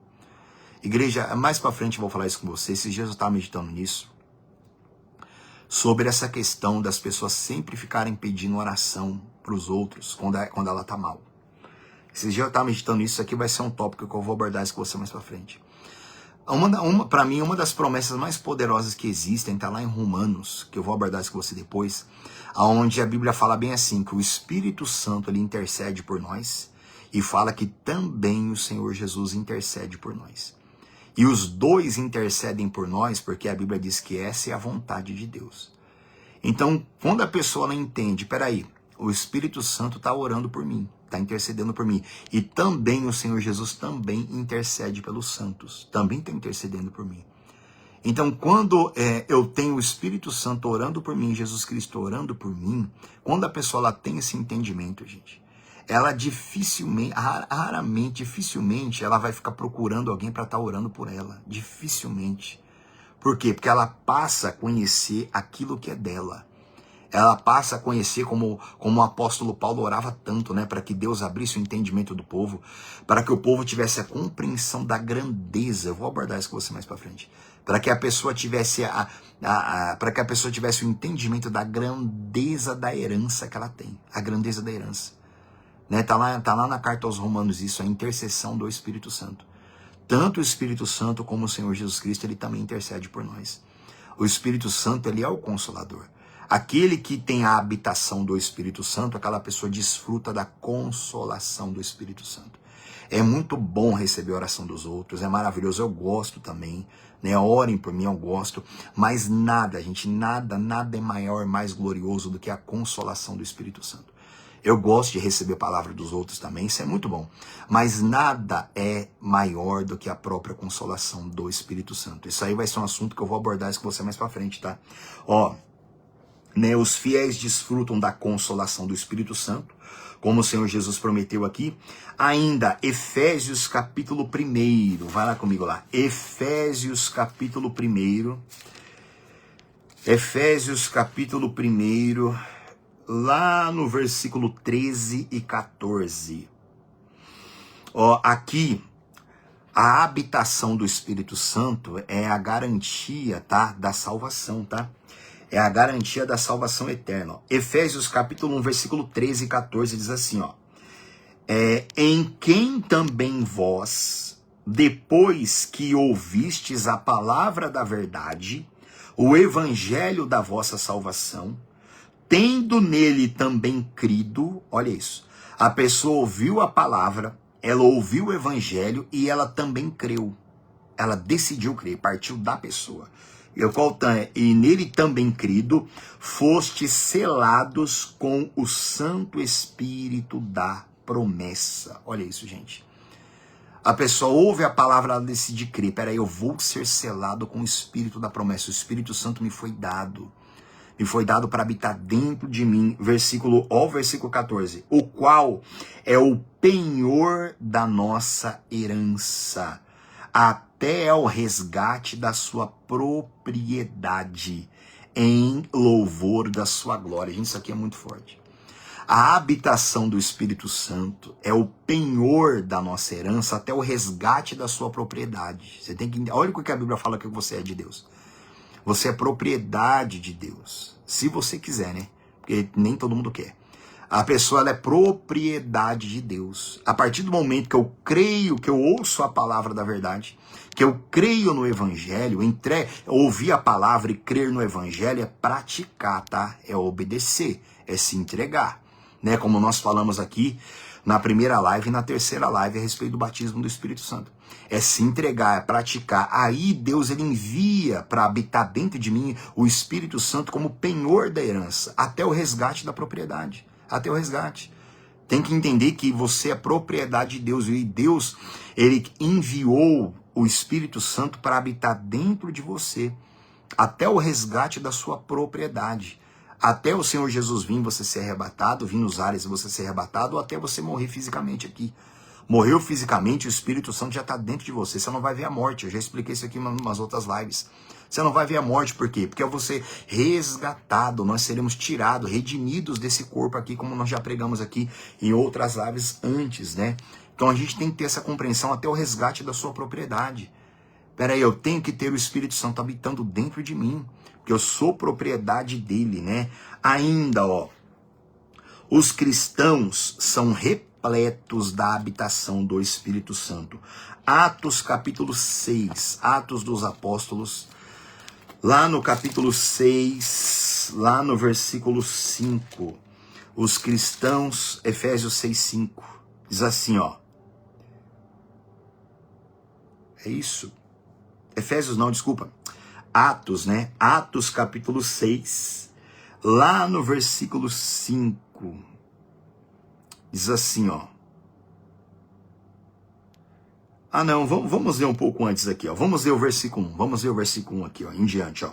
Igreja, mais pra frente eu vou falar isso com vocês. Esses dias eu estava meditando nisso. Sobre essa questão das pessoas sempre ficarem pedindo oração para os outros quando ela tá mal. Esses dias eu estava meditando nisso. Isso aqui vai ser um tópico que eu vou abordar isso com você mais pra frente. Para mim, uma das promessas mais poderosas que existem está lá em Romanos, que eu vou abordar isso com você depois, onde a Bíblia fala bem assim, que o Espírito Santo ele intercede por nós, e fala que também o Senhor Jesus intercede por nós. E os dois intercedem por nós, porque a Bíblia diz que essa é a vontade de Deus. Então, quando a pessoa ela entende, peraí, o Espírito Santo está orando por mim, está intercedendo por mim. E também o Senhor Jesus também intercede pelos santos, também está intercedendo por mim. Então, quando eu tenho o Espírito Santo orando por mim, Jesus Cristo orando por mim, quando a pessoa ela tem esse entendimento, gente, ela dificilmente, dificilmente ela vai ficar procurando alguém para estar orando por ela. Dificilmente. Por quê? Porque ela passa a conhecer aquilo que é dela. Ela passa a conhecer como o apóstolo Paulo orava tanto, né? Para que Deus abrisse o entendimento do povo, para que o povo tivesse a compreensão da grandeza. Eu vou abordar isso com você mais para frente. Para que a pessoa tivesse para que a pessoa tivesse o entendimento da grandeza da herança que ela tem. A grandeza da herança. Né? Tá lá na carta aos Romanos isso, a intercessão do Espírito Santo. Tanto o Espírito Santo como o Senhor Jesus Cristo, ele também intercede por nós. O Espírito Santo, ele é o Consolador. Aquele que tem a habitação do Espírito Santo, aquela pessoa desfruta da consolação do Espírito Santo. É muito bom receber a oração dos outros, é maravilhoso, eu gosto também, né? Orem por mim, eu gosto, mas nada, gente, nada é maior, mais glorioso do que a consolação do Espírito Santo. Eu gosto de receber a palavra dos outros também, isso é muito bom, mas nada é maior do que a própria consolação do Espírito Santo. Isso aí vai ser um assunto que eu vou abordar isso com você mais pra frente, tá? Ó, né, os fiéis desfrutam da consolação do Espírito Santo, como o Senhor Jesus prometeu aqui. Ainda, Efésios capítulo 1, vai lá comigo lá, Efésios capítulo 1, Efésios capítulo 1, lá no versículo 13 e 14. Ó, aqui, a habitação do Espírito Santo é a garantia, tá, da salvação, tá? É a garantia da salvação eterna. Efésios capítulo 1, versículo 13 e 14 diz assim, ó. Em quem também vós, depois que ouvistes a palavra da verdade, o evangelho da vossa salvação, tendo nele também crido, olha isso, a pessoa ouviu a palavra, ela ouviu o evangelho e ela também creu. Ela decidiu crer, partiu da pessoa. E nele também crido, fostes selados com o Santo Espírito da promessa. Olha isso, gente. A pessoa ouve a palavra, ela decide crer. Peraí, eu vou ser selado com o Espírito da promessa. O Espírito Santo me foi dado. Me foi dado para habitar dentro de mim. Versículo 14. O qual é o penhor da nossa herança, até ao resgate da sua propriedade, em louvor da sua glória. Gente, isso aqui é muito forte. A habitação do Espírito Santo é o penhor da nossa herança até o resgate da sua propriedade. Você tem que, olha o que a Bíblia fala que você é de Deus. Você é propriedade de Deus. Se você quiser, né? Porque nem todo mundo quer. A pessoa, ela é propriedade de Deus. A partir do momento que eu creio, que eu ouço a palavra da verdade, que eu creio no evangelho, ouvir a palavra e crer no evangelho é praticar, tá? É obedecer, é se entregar. Né? Como nós falamos aqui na primeira live e na terceira live a respeito do batismo do Espírito Santo. É se entregar, é praticar. Aí Deus, ele envia para habitar dentro de mim o Espírito Santo como penhor da herança, até o resgate da propriedade. Até o resgate. Tem que entender que você é propriedade de Deus. E Deus, ele enviou o Espírito Santo para habitar dentro de você, até o resgate da sua propriedade. Até o Senhor Jesus vir, você ser arrebatado, vir nos ares e você ser arrebatado, ou até você morrer fisicamente aqui. Morreu fisicamente, o Espírito Santo já está dentro de você. Você não vai ver a morte. Eu já expliquei isso aqui em umas outras lives. Você não vai ver a morte, por quê? Porque é você resgatado, nós seremos tirados, redimidos desse corpo aqui, como nós já pregamos aqui em outras lives antes, né? Então a gente tem que ter essa compreensão até o resgate da sua propriedade. Peraí, eu tenho que ter o Espírito Santo habitando dentro de mim, porque eu sou propriedade dele, né? Ainda, ó, os cristãos são repletos da habitação do Espírito Santo. Atos capítulo 6, Atos dos Apóstolos, lá no capítulo 6, lá no versículo 5, os cristãos, Efésios 6:5, diz assim, ó. É isso? Efésios não, desculpa. Atos, né? Atos capítulo 6, lá no versículo 5, diz assim, ó. Ah, não, vamos ler um pouco antes aqui, ó. Vamos ler o versículo 1. Vamos ler o versículo 1 aqui, ó, em diante, ó.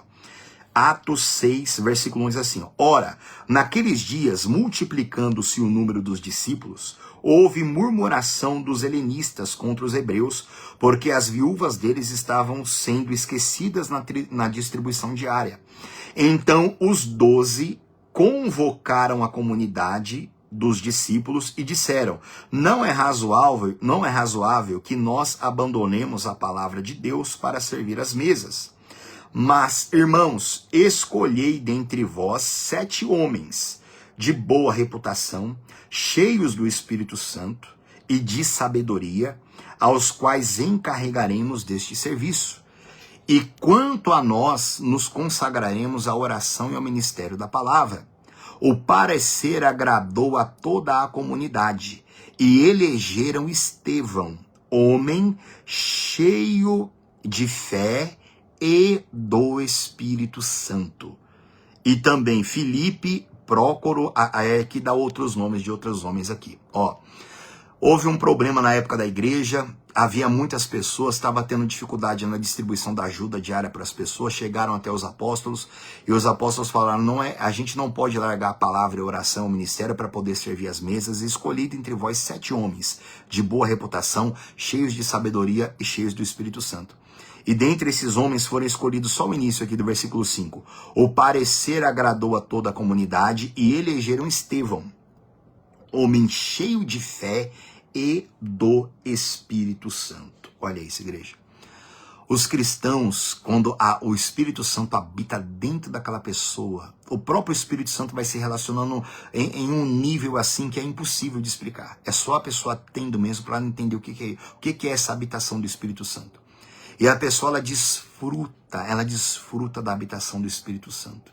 Atos 6, versículo 1 diz assim, ó, ora, naqueles dias, multiplicando-se o número dos discípulos, houve murmuração dos helenistas contra os hebreus, porque as viúvas deles estavam sendo esquecidas na distribuição diária. Então os 12 convocaram a comunidade dos discípulos e disseram, não é razoável que nós abandonemos a palavra de Deus para servir às mesas. Mas, irmãos, escolhei dentre vós 7 homens de boa reputação, cheios do Espírito Santo e de sabedoria, aos quais encarregaremos deste serviço. E quanto a nós, nos consagraremos à oração e ao ministério da palavra. O parecer agradou a toda a comunidade, e elegeram Estevão, homem cheio de fé e do Espírito Santo. E também Filipe, Prócoro, que dá outros nomes de outros homens aqui. Ó, houve um problema na época da igreja, havia muitas pessoas, estava tendo dificuldade na distribuição da ajuda diária para as pessoas, chegaram até os apóstolos, e os apóstolos falaram, a gente não pode largar a palavra, a oração, o ministério para poder servir as mesas, e escolhido entre vós 7 homens de boa reputação, cheios de sabedoria e cheios do Espírito Santo. E dentre esses homens foram escolhidos só o início aqui do versículo 5. O parecer agradou a toda a comunidade e elegeram Estevão, homem cheio de fé e do Espírito Santo. Olha isso, igreja. Os cristãos, quando o Espírito Santo habita dentro daquela pessoa, o próprio Espírito Santo vai se relacionando em um nível assim que é impossível de explicar. É só a pessoa tendo mesmo para entender o que é essa habitação do Espírito Santo. E a pessoa, ela desfruta da habitação do Espírito Santo.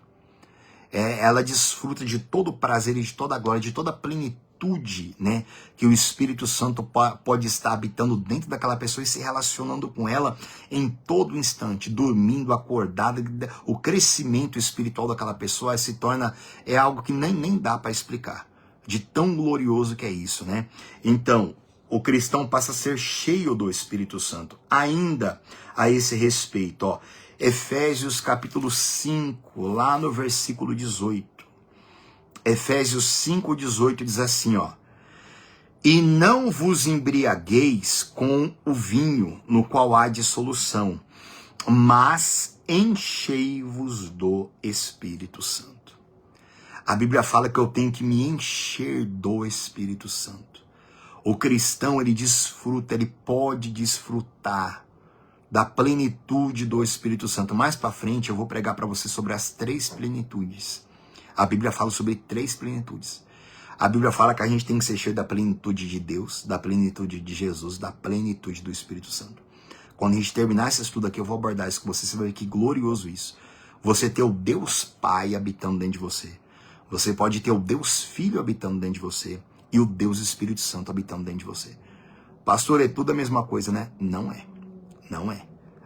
Ela desfruta de todo o prazer e de toda a glória, de toda a plenitude, né, que o Espírito Santo pode estar habitando dentro daquela pessoa e se relacionando com ela em todo instante, dormindo, acordada. O crescimento espiritual daquela pessoa se torna, algo que nem dá para explicar, de tão glorioso que é isso, né? Então, o cristão passa a ser cheio do Espírito Santo. Ainda a esse respeito, ó, Efésios capítulo 5, lá no versículo 18. Efésios 5, 18 diz assim, ó. E não vos embriagueis com o vinho, no qual há dissolução, mas enchei-vos do Espírito Santo. A Bíblia fala que eu tenho que me encher do Espírito Santo. O cristão, ele desfruta, ele pode desfrutar da plenitude do Espírito Santo. Mais para frente eu vou pregar para você sobre as 3 plenitudes. A Bíblia fala sobre 3 plenitudes. A Bíblia fala que a gente tem que ser cheio da plenitude de Deus, da plenitude de Jesus, da plenitude do Espírito Santo. Quando a gente terminar esse estudo aqui, eu vou abordar isso com você. Você vai ver que glorioso isso. Você ter o Deus Pai habitando dentro de você. Você pode ter o Deus Filho habitando dentro de você. E o Deus Espírito Santo habitando dentro de você. Pastor, é tudo a mesma coisa, né? Não é. Não é.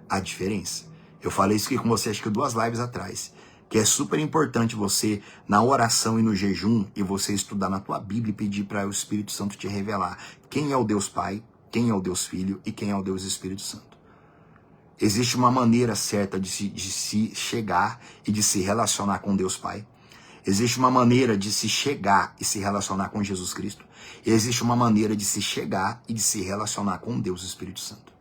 A diferença. Eu falei isso aqui com você, acho que 2 lives atrás. Que é super importante você, na oração e no jejum, e você estudar na tua Bíblia e pedir para o Espírito Santo te revelar quem é o Deus Pai, quem é o Deus Filho e quem é o Deus Espírito Santo. Existe uma maneira certa de se chegar e de se relacionar com Deus Pai. Existe uma maneira de se chegar e se relacionar com Jesus Cristo. E existe uma maneira de se chegar e de se relacionar com Deus Espírito Santo.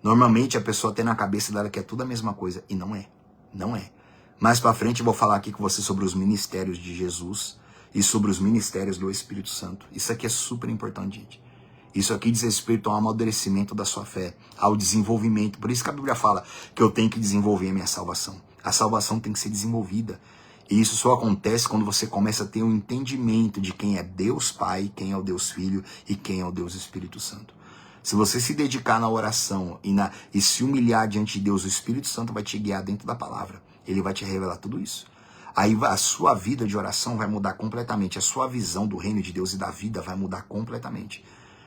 Normalmente a pessoa tem na cabeça dela que é tudo a mesma coisa. E não é. Não é. Mais pra frente eu vou falar aqui com você sobre os ministérios de Jesus e sobre os ministérios do Espírito Santo. Isso aqui é super importante, gente. Isso aqui diz respeito ao amadurecimento da sua fé, ao desenvolvimento. Por isso que a Bíblia fala que eu tenho que desenvolver a minha salvação. A salvação tem que ser desenvolvida. E isso só acontece quando você começa a ter um entendimento de quem é Deus Pai, quem é o Deus Filho e quem é o Deus Espírito Santo. Se você se dedicar na oração e se humilhar diante de Deus, o Espírito Santo vai te guiar dentro da palavra. Ele vai te revelar tudo isso. Aí a sua vida de oração vai mudar completamente. A sua visão do reino de Deus e da vida vai mudar completamente.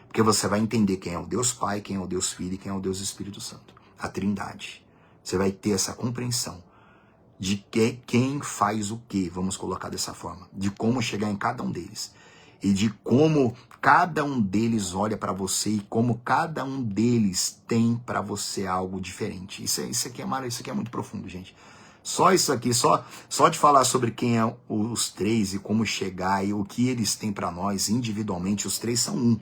Porque você vai entender quem é o Deus Pai, quem é o Deus Filho e quem é o Deus Espírito Santo. A Trindade. Você vai ter essa compreensão de quem faz o quê, vamos colocar dessa forma, de como chegar em cada um deles, e de como cada um deles olha para você e como cada um deles tem para você algo diferente. Isso aqui é muito profundo, gente. Só isso aqui, só de falar sobre quem é os três e como chegar e o que eles têm para nós individualmente, os três são um.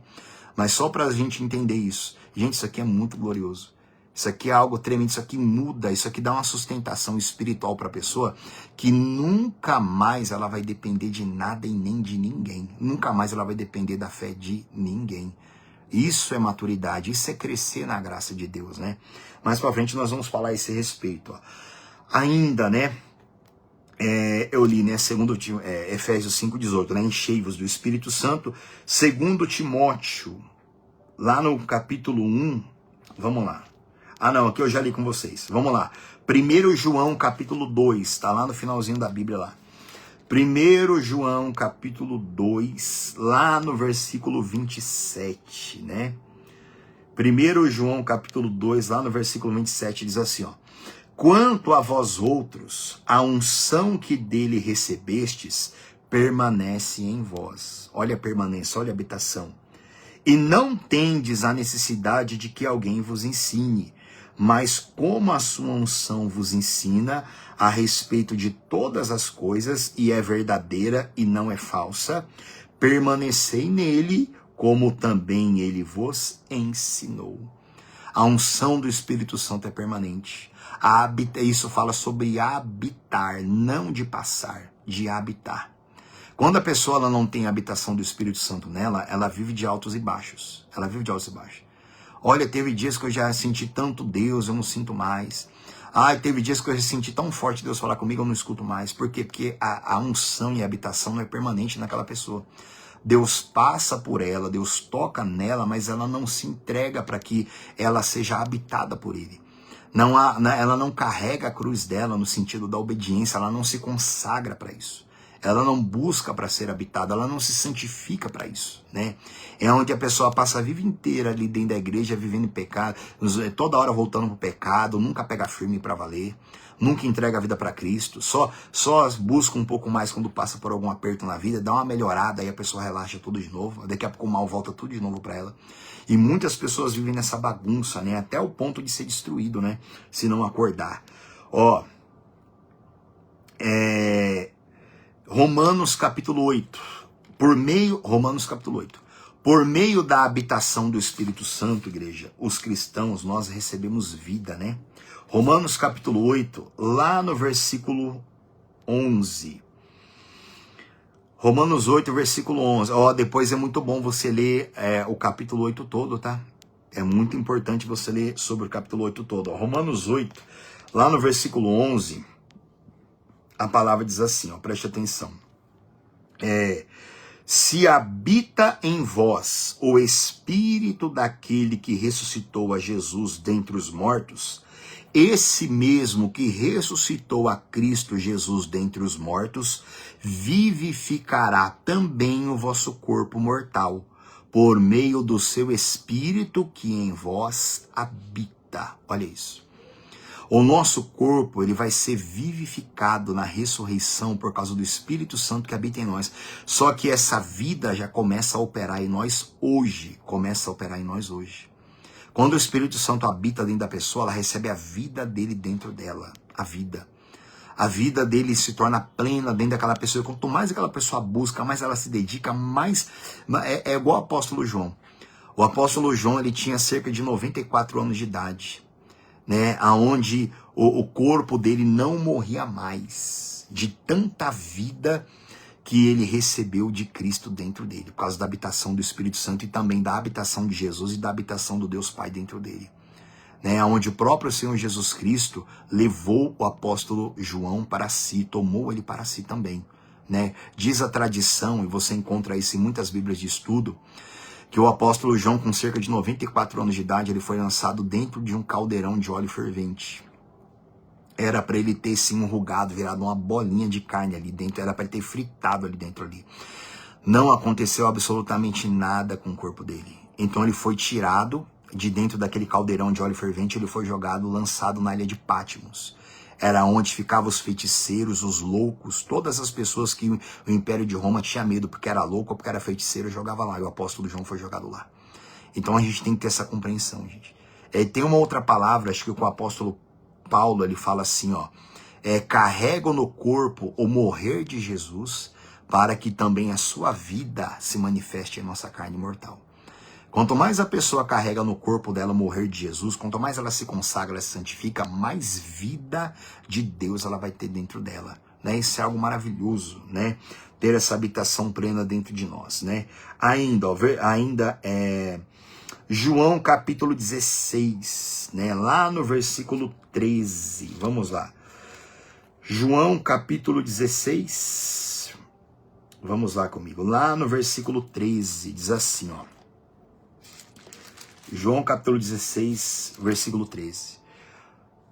Mas só para a gente entender isso. Gente, isso aqui é muito glorioso. Isso aqui é algo tremendo, isso aqui muda, isso aqui dá uma sustentação espiritual para a pessoa que nunca mais ela vai depender de nada e nem de ninguém. Nunca mais ela vai depender da fé de ninguém. Isso é maturidade, isso é crescer na graça de Deus, né? Mais para frente nós vamos falar a esse respeito, ó. Ainda, né? Eu li, né? Efésios 5,18, né? Enchei-vos do Espírito Santo. 2 Timóteo, lá no capítulo 1, vamos lá. Ah, não, aqui eu já li com vocês. Vamos lá. 1 João, capítulo 2, tá lá no finalzinho da Bíblia lá. 1 João, capítulo 2, lá no versículo 27, né? 1 João, capítulo 2, lá no versículo 27, diz assim, ó. Quanto a vós outros, a unção que dele recebestes permanece em vós. Olha a permanência, olha a habitação. E não tendes a necessidade de que alguém vos ensine, mas como a sua unção vos ensina a respeito de todas as coisas, e é verdadeira e não é falsa, permanecei nele, como também ele vos ensinou. A unção do Espírito Santo é permanente. Isso fala sobre habitar, não de passar, de habitar. Quando a pessoa ela não tem a habitação do Espírito Santo nela, ela vive de altos e baixos. Ela vive de altos e baixos. Olha, teve dias que eu já senti tanto Deus, eu não sinto mais. Teve dias que eu já senti tão forte Deus falar comigo, eu não escuto mais. Por quê? Porque a unção e a habitação não é permanente naquela pessoa. Deus passa por ela, Deus toca nela, mas ela não se entrega para que ela seja habitada por Ele. Ela não carrega a cruz dela no sentido da obediência, ela não se consagra para isso. Ela não busca para ser habitada, ela não se santifica para isso, né? É onde a pessoa passa a vida inteira ali dentro da igreja, vivendo em pecado, toda hora voltando pro pecado, nunca pega firme para valer, nunca entrega a vida para Cristo, só busca um pouco mais quando passa por algum aperto na vida, dá uma melhorada, aí a pessoa relaxa tudo de novo, daqui a pouco o mal volta tudo de novo para ela. E muitas pessoas vivem nessa bagunça, né? Até o ponto de ser destruído, né? Se não acordar. Romanos capítulo 8. Por meio da habitação do Espírito Santo, igreja, os cristãos, nós recebemos vida, né? Romanos capítulo 8, lá no versículo 11. Romanos 8, versículo 11. Depois é muito bom você ler o capítulo 8 todo, tá? É muito importante você ler sobre o capítulo 8 todo. Romanos 8, lá no versículo 11, a palavra diz assim, preste atenção. Se habita em vós o Espírito daquele que ressuscitou a Jesus dentre os mortos, esse mesmo que ressuscitou a Cristo Jesus dentre os mortos, vivificará também o vosso corpo mortal, por meio do seu Espírito que em vós habita. Olha isso. O nosso corpo, ele vai ser vivificado na ressurreição por causa do Espírito Santo que habita em nós. Só que essa vida já começa a operar em nós hoje. Quando o Espírito Santo habita dentro da pessoa, ela recebe a vida dele dentro dela. A vida dele se torna plena dentro daquela pessoa. E quanto mais aquela pessoa busca, mais ela se dedica, mais... É igual o apóstolo João. O apóstolo João, ele tinha cerca de 94 anos de idade, né? Onde o corpo dele não morria mais, de tanta vida que ele recebeu de Cristo dentro dele, por causa da habitação do Espírito Santo e também da habitação de Jesus e da habitação do Deus Pai dentro dele, né? Onde o próprio Senhor Jesus Cristo levou o apóstolo João para si, tomou ele para si também, né? Diz a tradição, e você encontra isso em muitas bíblias de estudo, que o apóstolo João, com cerca de 94 anos de idade, ele foi lançado dentro de um caldeirão de óleo fervente. Era para ele ter sim enrugado, virado uma bolinha de carne ali dentro, era para ele ter fritado ali dentro ali. Não aconteceu absolutamente nada com o corpo dele. Então ele foi tirado de dentro daquele caldeirão de óleo fervente, ele foi jogado, lançado na ilha de Patmos. Era onde ficavam os feiticeiros, os loucos, todas as pessoas que o Império de Roma tinha medo porque era louco ou porque era feiticeiro, jogava lá. E o apóstolo João foi jogado lá. Então a gente tem que ter essa compreensão, gente. Tem uma outra palavra, acho que com o apóstolo Paulo, ele fala assim, carregam no corpo o morrer de Jesus, para que também a sua vida se manifeste em nossa carne mortal. Quanto mais a pessoa carrega no corpo dela o morrer de Jesus, quanto mais ela se consagra, ela se santifica, mais vida de Deus ela vai ter dentro dela, né? Isso é algo maravilhoso, né? Ter essa habitação plena dentro de nós, né? Ainda João capítulo 16, né? Lá no versículo 13, vamos lá. João capítulo 16, vamos lá comigo. Lá no versículo 13, diz assim, ó. João capítulo 16, versículo 13.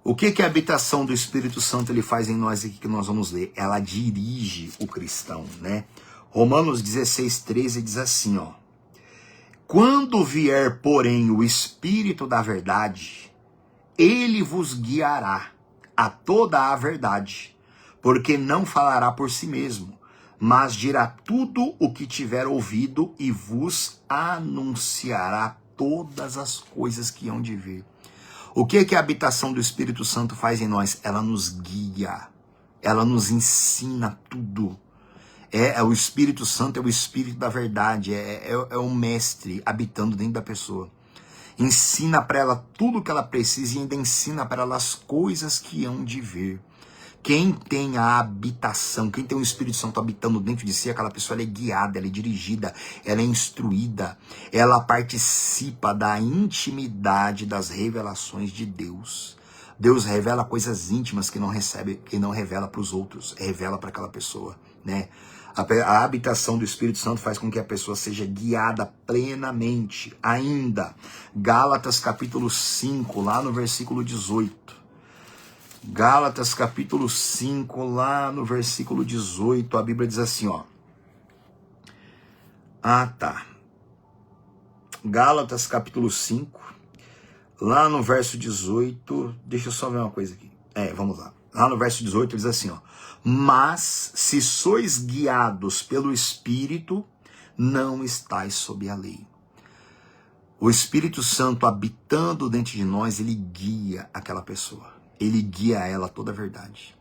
O que a habitação do Espírito Santo ele faz em nós aqui que nós vamos ler? Ela dirige o cristão, né? Romanos 16, 13 diz assim, ó. Quando vier, porém, o Espírito da verdade, ele vos guiará a toda a verdade, porque não falará por si mesmo, mas dirá tudo o que tiver ouvido e vos anunciará todas as coisas que hão de vir. O que a habitação do Espírito Santo faz em nós? Ela nos guia, ela nos ensina tudo. O Espírito Santo é o Espírito da verdade, é o mestre habitando dentro da pessoa. Ensina para ela tudo o que ela precisa e ainda ensina para ela as coisas que hão de vir. Quem tem a habitação, quem tem o Espírito Santo habitando dentro de si, aquela pessoa ela é guiada, ela é dirigida, ela é instruída, ela participa da intimidade das revelações de Deus. Deus revela coisas íntimas que não revela para os outros, revela para aquela pessoa, né? A habitação do Espírito Santo faz com que a pessoa seja guiada plenamente. Ainda, Gálatas capítulo 5, lá no versículo 18. Gálatas capítulo 5, lá no versículo 18, a Bíblia diz assim, ó. Gálatas capítulo 5, lá no verso 18, deixa eu só ver uma coisa aqui. Vamos lá. Lá no verso 18 diz assim, ó. Mas se sois guiados pelo Espírito, não estáis sob a lei. O Espírito Santo habitando dentro de nós, ele guia aquela pessoa. Ele guia ela a toda a verdade.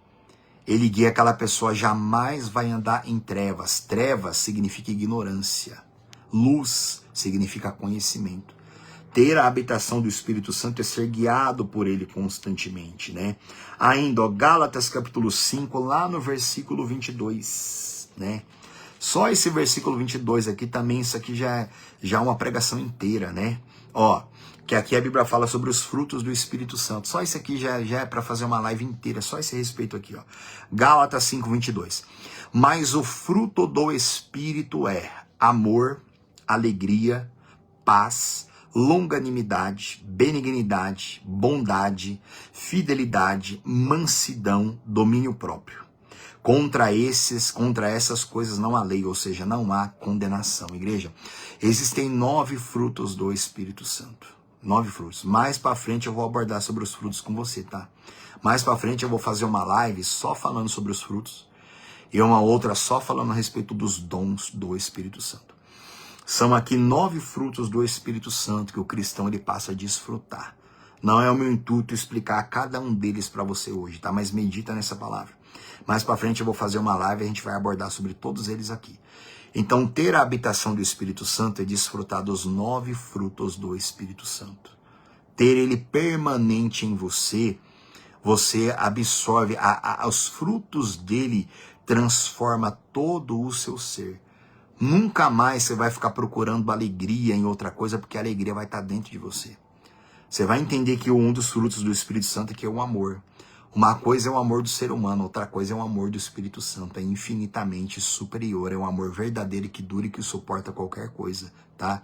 Ele guia aquela pessoa, jamais vai andar em trevas. Trevas significa ignorância. Luz significa conhecimento. Ter a habitação do Espírito Santo é ser guiado por ele constantemente, né? Ainda, ó, Gálatas capítulo 5, lá no versículo 22, né? Só esse versículo 22 aqui também, isso aqui já é uma pregação inteira, né? Ó, que aqui a Bíblia fala sobre os frutos do Espírito Santo. Só isso aqui já é para fazer uma live inteira, só esse respeito aqui, ó. Gálatas 5, 22. Mas o fruto do Espírito é amor, alegria, paz, longanimidade, benignidade, bondade, fidelidade, mansidão, domínio próprio. Contra essas coisas não há lei, ou seja, não há condenação. Igreja, existem 9 frutos do Espírito Santo. 9 frutos. Mais para frente eu vou abordar sobre os frutos com você, tá? Mais para frente eu vou fazer uma live só falando sobre os frutos e uma outra só falando a respeito dos dons do Espírito Santo. São aqui 9 frutos do Espírito Santo que o cristão ele passa a desfrutar. Não é o meu intuito explicar cada um deles para você hoje, tá? Mas medita nessa palavra. Mais para frente eu vou fazer uma live e a gente vai abordar sobre todos eles aqui. Então, ter a habitação do Espírito Santo é desfrutar dos 9 frutos do Espírito Santo. Ter ele permanente em você, você absorve, os frutos dele transforma todo o seu ser. Nunca mais você vai ficar procurando alegria em outra coisa, porque a alegria vai estar dentro de você. Você vai entender que um dos frutos do Espírito Santo é que é o amor. Uma coisa é o amor do ser humano, outra coisa é o amor do Espírito Santo. É infinitamente superior, é um amor verdadeiro que dura e que suporta qualquer coisa, tá?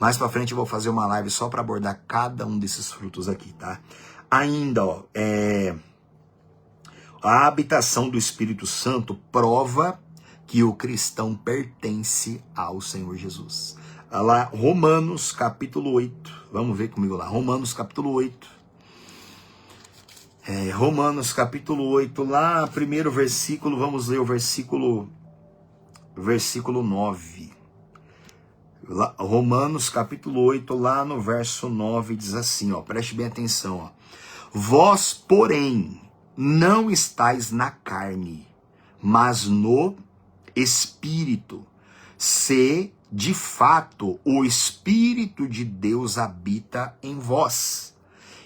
Mais pra frente eu vou fazer uma live só para abordar cada um desses frutos aqui, tá? Ainda, ó, a habitação do Espírito Santo prova que o cristão pertence ao Senhor Jesus. Lá, Romanos capítulo 8, vamos ver comigo lá, Romanos capítulo 8. Romanos capítulo 8, lá, primeiro versículo, vamos ler o versículo 9. Lá, Romanos capítulo 8, lá no verso 9, diz assim, ó, preste bem atenção, ó. Vós, porém, não estais na carne, mas no Espírito, se de fato o Espírito de Deus habita em vós.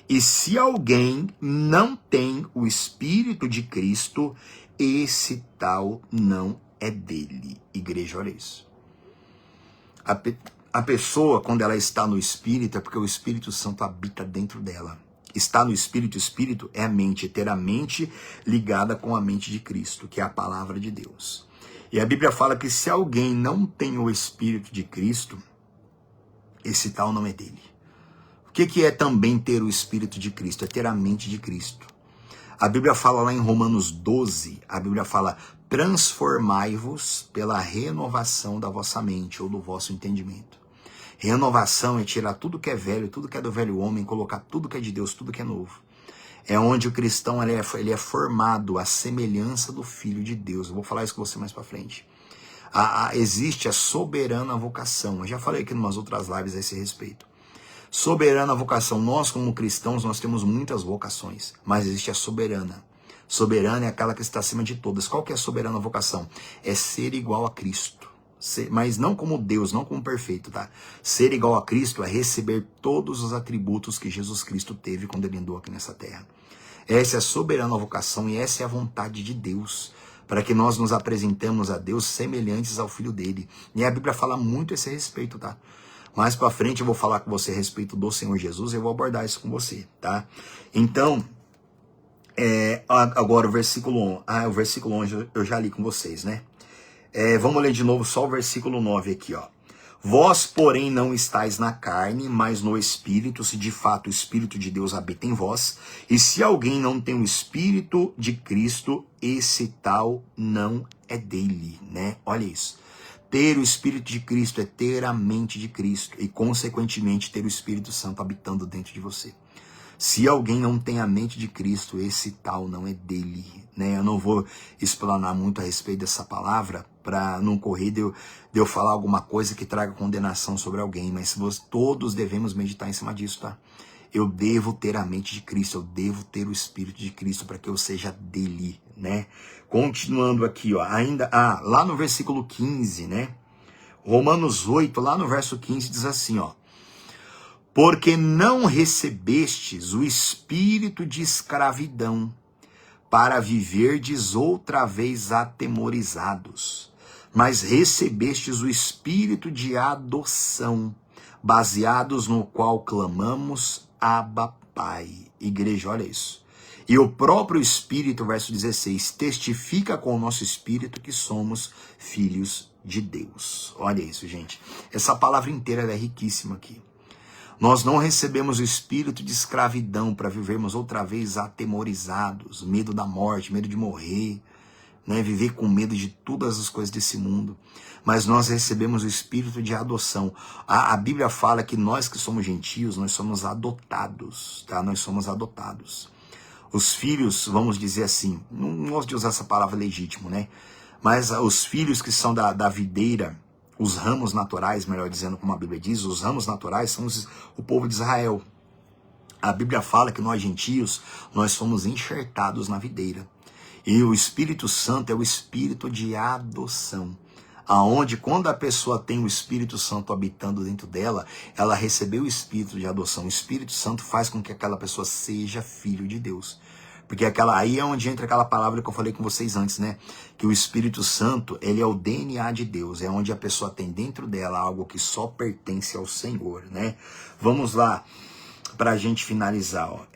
E se alguém não tem o Espírito de Cristo, esse tal não é dele. Igreja, olha isso. A pessoa, quando ela está no Espírito, é porque o Espírito Santo habita dentro dela. Está no Espírito, o Espírito é a mente, ter a mente ligada com a mente de Cristo, que é a palavra de Deus. E a Bíblia fala que se alguém não tem o Espírito de Cristo, esse tal não é dele. O que é também ter o Espírito de Cristo? É ter a mente de Cristo. A Bíblia fala lá em Romanos 12, a Bíblia fala, transformai-vos pela renovação da vossa mente ou do vosso entendimento. Renovação é tirar tudo que é velho, tudo que é do velho homem, colocar tudo que é de Deus, tudo que é novo. É onde o cristão ele é formado à semelhança do Filho de Deus. Eu vou falar isso com você mais para frente. Existe a soberana vocação. Eu já falei aqui em umas outras lives a esse respeito. Soberana vocação. Nós, como cristãos, nós temos muitas vocações, mas existe a soberana. Soberana é aquela que está acima de todas. Qual que é a soberana vocação? É ser igual a Cristo. Mas não como Deus, não como perfeito, tá? Ser igual a Cristo é receber todos os atributos que Jesus Cristo teve quando ele andou aqui nessa terra. Essa é a soberana vocação e essa é a vontade de Deus, para que nós nos apresentemos a Deus semelhantes ao Filho dele. E a Bíblia fala muito a esse respeito, tá? Mais para frente eu vou falar com você a respeito do Senhor Jesus e eu vou abordar isso com você, tá? Então, agora o versículo 11. O versículo 11 eu já li com vocês, né? Vamos ler de novo só o versículo 9 aqui, ó. Vós, porém, não estáis na carne, mas no Espírito, se de fato o Espírito de Deus habita em vós. E se alguém não tem o Espírito de Cristo, esse tal não é dele, né? Olha isso. Ter o Espírito de Cristo é ter a mente de Cristo e, consequentemente, ter o Espírito Santo habitando dentro de você. Se alguém não tem a mente de Cristo, esse tal não é dele, né? Eu não vou explanar muito a respeito dessa palavra para não correr de eu falar alguma coisa que traga condenação sobre alguém, mas todos devemos meditar em cima disso, tá? Eu devo ter a mente de Cristo, eu devo ter o Espírito de Cristo para que eu seja dele, né? Continuando aqui, ó, ainda, lá no versículo 15, né? Romanos 8, lá no verso 15 diz assim, ó: porque não recebestes o espírito de escravidão para viverdes outra vez atemorizados, mas recebestes o espírito de adoção, baseados no qual clamamos, Abba, Pai. Igreja, olha isso. E o próprio Espírito, verso 16, testifica com o nosso espírito que somos filhos de Deus. Olha isso, gente. Essa palavra inteira é riquíssima aqui. Nós não recebemos o espírito de escravidão para vivermos outra vez atemorizados, medo da morte, medo de morrer, né? Viver com medo de todas as coisas desse mundo. Mas nós recebemos o espírito de adoção. A Bíblia fala que nós que somos gentios, nós somos adotados, tá? Nós somos adotados. Os filhos, vamos dizer assim, não gosto de usar essa palavra legítimo, né? Mas os filhos que são da videira, os ramos naturais, melhor dizendo, como a Bíblia diz, os ramos naturais são o povo de Israel. A Bíblia fala que nós gentios, nós somos enxertados na videira. E o Espírito Santo é o espírito de adoção. Aonde quando a pessoa tem o Espírito Santo habitando dentro dela, ela recebeu o espírito de adoção. O Espírito Santo faz com que aquela pessoa seja filho de Deus. Porque aí é onde entra aquela palavra que eu falei com vocês antes, né? Que o Espírito Santo, ele é o DNA de Deus. É onde a pessoa tem dentro dela algo que só pertence ao Senhor, né? Vamos lá, para a gente finalizar, ó.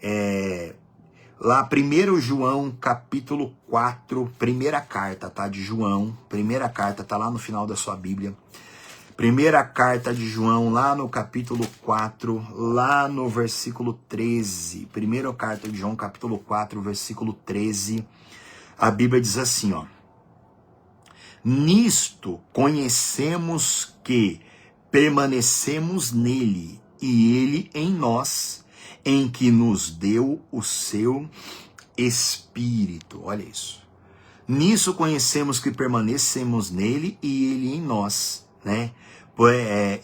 Lá, 1 João, capítulo 4, primeira carta, tá? De João, primeira carta, tá lá no final da sua Bíblia. Primeira carta de João, lá no capítulo 4, lá no versículo 13. Primeira carta de João, capítulo 4, versículo 13. A Bíblia diz assim, ó: nisto conhecemos que permanecemos nele e ele em nós, em que nos deu o seu Espírito. Olha isso. Nisso conhecemos que permanecemos nele e ele em nós, né?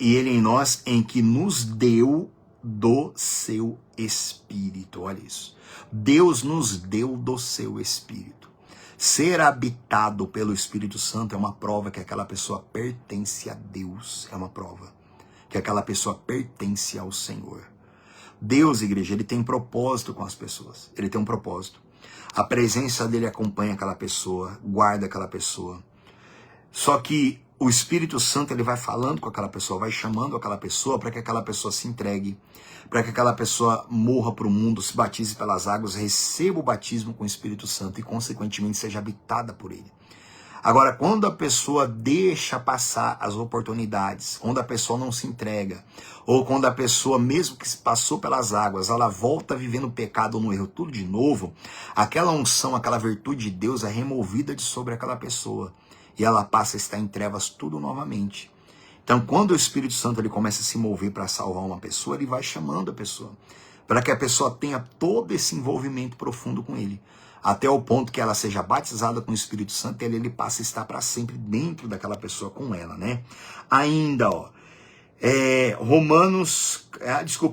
E ele em nós, em que nos deu do seu Espírito. Olha isso. Deus nos deu do seu Espírito. Ser habitado pelo Espírito Santo é uma prova que aquela pessoa pertence a Deus. É uma prova que aquela pessoa pertence ao Senhor. Deus, igreja, ele tem propósito com as pessoas. Ele tem um propósito. A presença dele acompanha aquela pessoa, guarda aquela pessoa. Só que o Espírito Santo, ele vai falando com aquela pessoa, vai chamando aquela pessoa para que aquela pessoa se entregue, para que aquela pessoa morra para o mundo, se batize pelas águas, receba o batismo com o Espírito Santo e, consequentemente, seja habitada por ele. Agora, quando a pessoa deixa passar as oportunidades, quando a pessoa não se entrega, ou quando a pessoa, mesmo que passou pelas águas, ela volta a viver no pecado ou no erro tudo de novo, aquela unção, aquela virtude de Deus é removida de sobre aquela pessoa. E ela passa a estar em trevas tudo novamente. Então, quando o Espírito Santo ele começa a se mover para salvar uma pessoa, ele vai chamando a pessoa, para que a pessoa tenha todo esse envolvimento profundo com ele, até o ponto que ela seja batizada com o Espírito Santo e ele passa a estar para sempre dentro daquela pessoa com ela, né? Ainda, ó,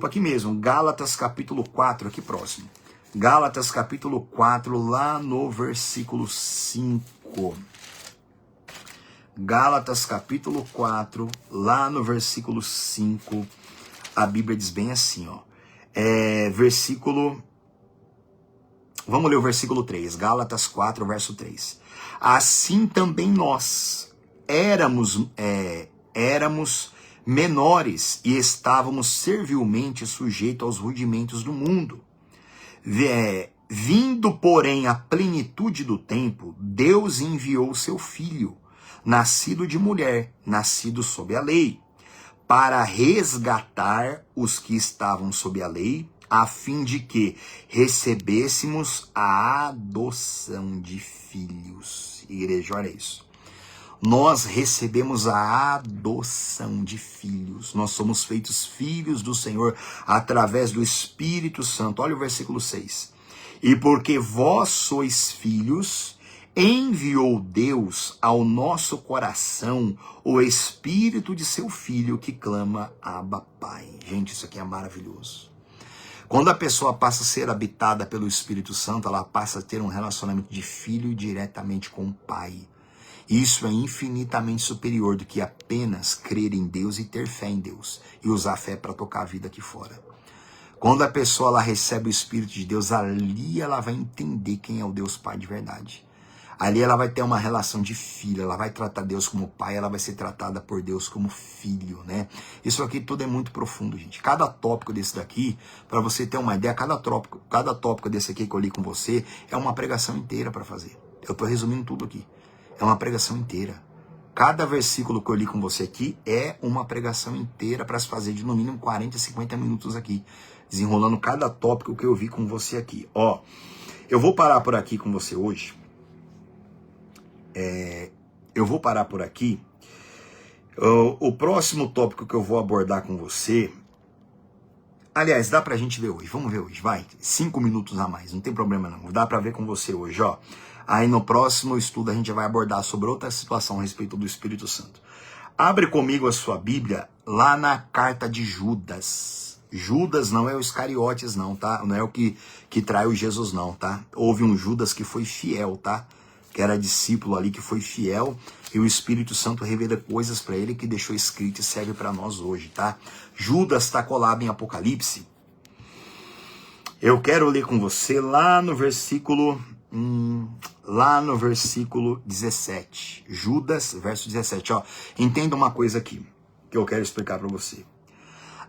aqui mesmo, Gálatas capítulo 4, aqui próximo. Gálatas capítulo 4, lá no versículo 5. Gálatas capítulo 4, lá no versículo 5, a Bíblia diz bem assim, ó. Vamos ler o versículo 3, Gálatas 4, verso 3. Assim também nós éramos menores e estávamos servilmente sujeitos aos rudimentos do mundo. Vindo, porém, a plenitude do tempo, Deus enviou seu Filho, nascido de mulher, nascido sob a lei, para resgatar os que estavam sob a lei, a fim de que recebêssemos a adoção de filhos. Igreja, olha isso. Nós recebemos a adoção de filhos. Nós somos feitos filhos do Senhor através do Espírito Santo. Olha o versículo 6. E porque vós sois filhos, enviou Deus ao nosso coração o Espírito de seu Filho que clama, Abba, Pai. Gente, isso aqui é maravilhoso. Quando a pessoa passa a ser habitada pelo Espírito Santo, ela passa a ter um relacionamento de filho diretamente com o Pai. Isso é infinitamente superior do que apenas crer em Deus e ter fé em Deus e usar a fé para tocar a vida aqui fora. Quando a pessoa ela recebe o Espírito de Deus, ali ela vai entender quem é o Deus Pai de verdade. Ali ela vai ter uma relação de filho, ela vai tratar Deus como pai, ela vai ser tratada por Deus como filho, né? Isso aqui tudo é muito profundo, gente. Cada tópico desse daqui, para você ter uma ideia, cada tópico desse aqui que eu li com você, é uma pregação inteira para fazer. Eu estou resumindo tudo aqui. É uma pregação inteira. Cada versículo que eu li com você aqui é uma pregação inteira para se fazer de no mínimo 40, 50 minutos aqui, desenrolando cada tópico que eu vi com você aqui. Ó, eu vou parar por aqui com você hoje. O próximo tópico que eu vou abordar com você, aliás, dá pra gente ver hoje, vamos ver hoje, vai, 5 minutos a mais, não tem problema não, dá pra ver com você hoje, ó. Aí no próximo estudo a gente vai abordar sobre outra situação a respeito do Espírito Santo. Abre comigo a sua Bíblia lá na carta de Judas. Judas não é o Iscariotes não, tá? Não é o que traiu Jesus não, tá? Houve um Judas que foi fiel, tá? Que era discípulo ali, que foi fiel, e o Espírito Santo revela coisas para ele que deixou escrito e serve para nós hoje, tá? Judas está colado em Apocalipse. Eu quero ler com você lá no versículo 17. Judas, verso 17, ó. Entenda uma coisa aqui, que eu quero explicar para você.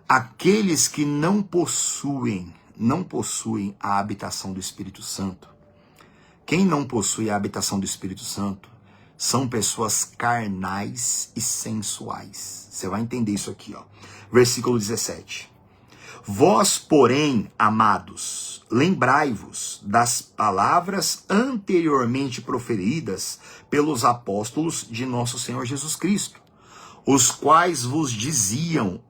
Aqueles que não possuem a habitação do Espírito Santo, quem não possui a habitação do Espírito Santo são pessoas carnais e sensuais. Você vai entender isso aqui, ó. Versículo 17. Vós, porém, amados, lembrai-vos das palavras anteriormente proferidas pelos apóstolos de nosso Senhor Jesus Cristo, os quais vos diziam,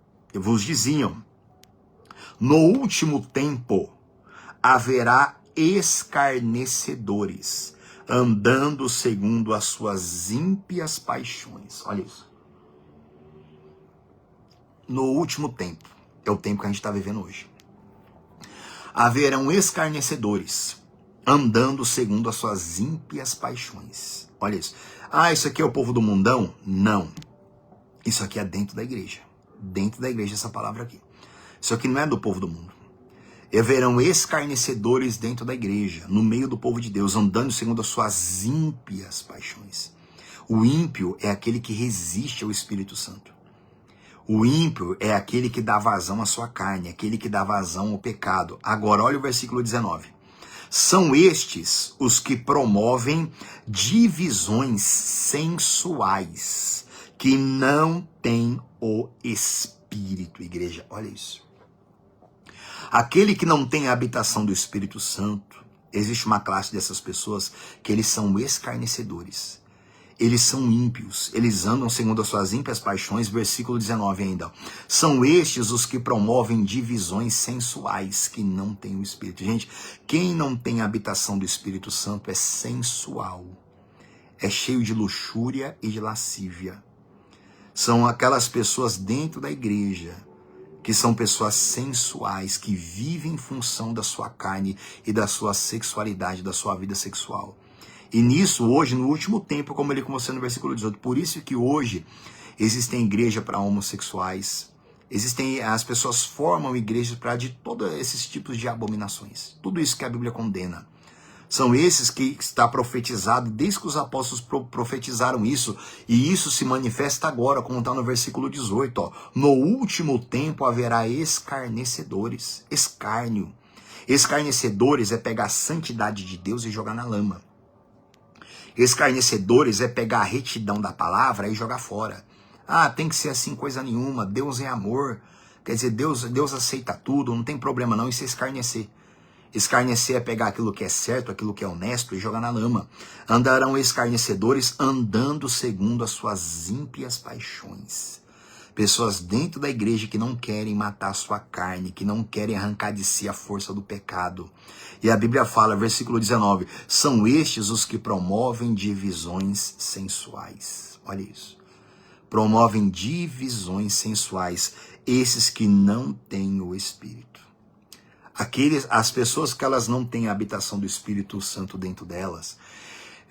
no último tempo haverá escarnecedores, andando segundo as suas ímpias paixões. Olha isso. No último tempo. É o tempo que a gente está vivendo hoje. Haverão escarnecedores, andando segundo as suas ímpias paixões. Olha isso. Ah, isso aqui é o povo do mundão? Não. Isso aqui é dentro da igreja. Dentro da igreja essa palavra aqui. Isso aqui não é do povo do mundo. E haverão escarnecedores dentro da igreja, no meio do povo de Deus, andando segundo as suas ímpias paixões. O ímpio é aquele que resiste ao Espírito Santo. O ímpio é aquele que dá vazão à sua carne, aquele que dá vazão ao pecado. Agora, olha o versículo 19. São estes os que promovem divisões sensuais, que não têm o Espírito, igreja. Olha isso. Aquele que não tem a habitação do Espírito Santo, existe uma classe dessas pessoas que eles são escarnecedores. Eles são ímpios, eles andam segundo as suas ímpias paixões, versículo 19 ainda. São estes os que promovem divisões sensuais, que não têm o Espírito. Gente, quem não tem a habitação do Espírito Santo é sensual, é cheio de luxúria e de lascívia. São aquelas pessoas dentro da igreja, que são pessoas sensuais, que vivem em função da sua carne e da sua sexualidade, da sua vida sexual. E nisso, hoje, no último tempo, como ele começou no versículo 18, por isso que hoje existem igrejas para homossexuais, as pessoas formam igrejas para de todos esses tipos de abominações. Tudo isso que a Bíblia condena. São esses que está profetizado, desde que os apóstolos profetizaram isso, e isso se manifesta agora, como está no versículo 18. Ó. No último tempo haverá escarnecedores, escárnio. Escarnecedores é pegar a santidade de Deus e jogar na lama. Escarnecedores é pegar a retidão da palavra e jogar fora. Ah, tem que ser assim, coisa nenhuma, Deus é amor. Quer dizer, Deus aceita tudo, não tem problema não, isso é escarnecer. Escarnecer é pegar aquilo que é certo, aquilo que é honesto e jogar na lama. Andarão escarnecedores andando segundo as suas ímpias paixões. Pessoas dentro da igreja que não querem matar a sua carne, que não querem arrancar de si a força do pecado. E a Bíblia fala, versículo 19, são estes os que promovem divisões sensuais. Olha isso. Promovem divisões sensuais, esses que não têm o Espírito. As pessoas que elas não têm a habitação do Espírito Santo dentro delas,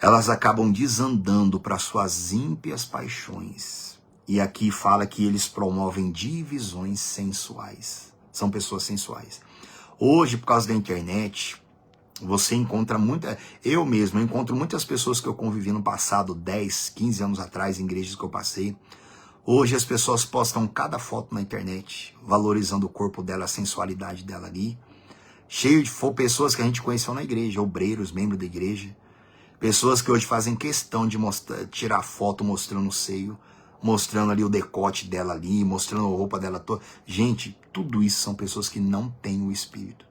elas acabam desandando para suas ímpias paixões. E aqui fala que eles promovem divisões sensuais. São pessoas sensuais. Hoje, por causa da internet, você encontra eu mesmo encontro muitas pessoas que eu convivi no passado, 10, 15 anos atrás, em igrejas que eu passei. Hoje as pessoas postam cada foto na internet, valorizando o corpo dela, a sensualidade dela ali. Cheio de pessoas que a gente conheceu na igreja, obreiros, membros da igreja. Pessoas que hoje fazem questão de tirar foto mostrando o seio, mostrando ali o decote dela ali, mostrando a roupa dela toda. Gente, tudo isso são pessoas que não têm o Espírito.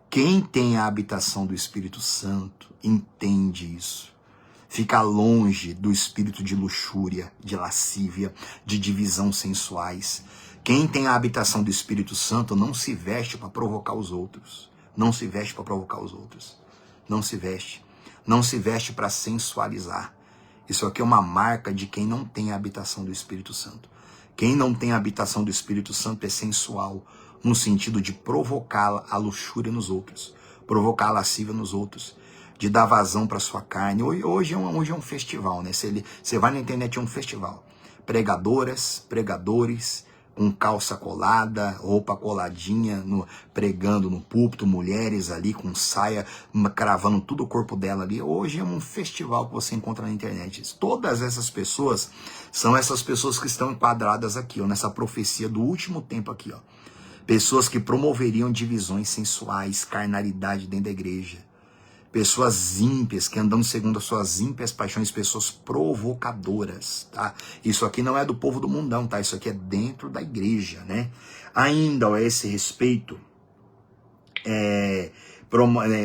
Quem tem a habitação do Espírito Santo entende isso. Fica longe do espírito de luxúria, de lascívia, de divisão sensuais. Quem tem a habitação do Espírito Santo não se veste para provocar os outros. Não se veste para provocar os outros. Não se veste. Não se veste para sensualizar. Isso aqui é uma marca de quem não tem a habitação do Espírito Santo. Quem não tem a habitação do Espírito Santo é sensual, no sentido de provocar a luxúria nos outros, provocar a lascívia nos outros, de dar vazão para sua carne. Hoje é um festival, né? Você vai na internet, é um festival. Pregadoras, pregadores, com calça colada, roupa coladinha, pregando no púlpito, mulheres ali com saia, cravando todo o corpo dela ali. Hoje é um festival que você encontra na internet. Todas essas pessoas são essas pessoas que estão enquadradas aqui, ó, nessa profecia do último tempo aqui, ó. Pessoas que promoveriam divisões sensuais, carnalidade dentro da igreja. Pessoas ímpias, que andam segundo as suas ímpias paixões, pessoas provocadoras, tá? Isso aqui não é do povo do mundão, tá? Isso aqui é dentro da igreja, né? Ainda a esse respeito,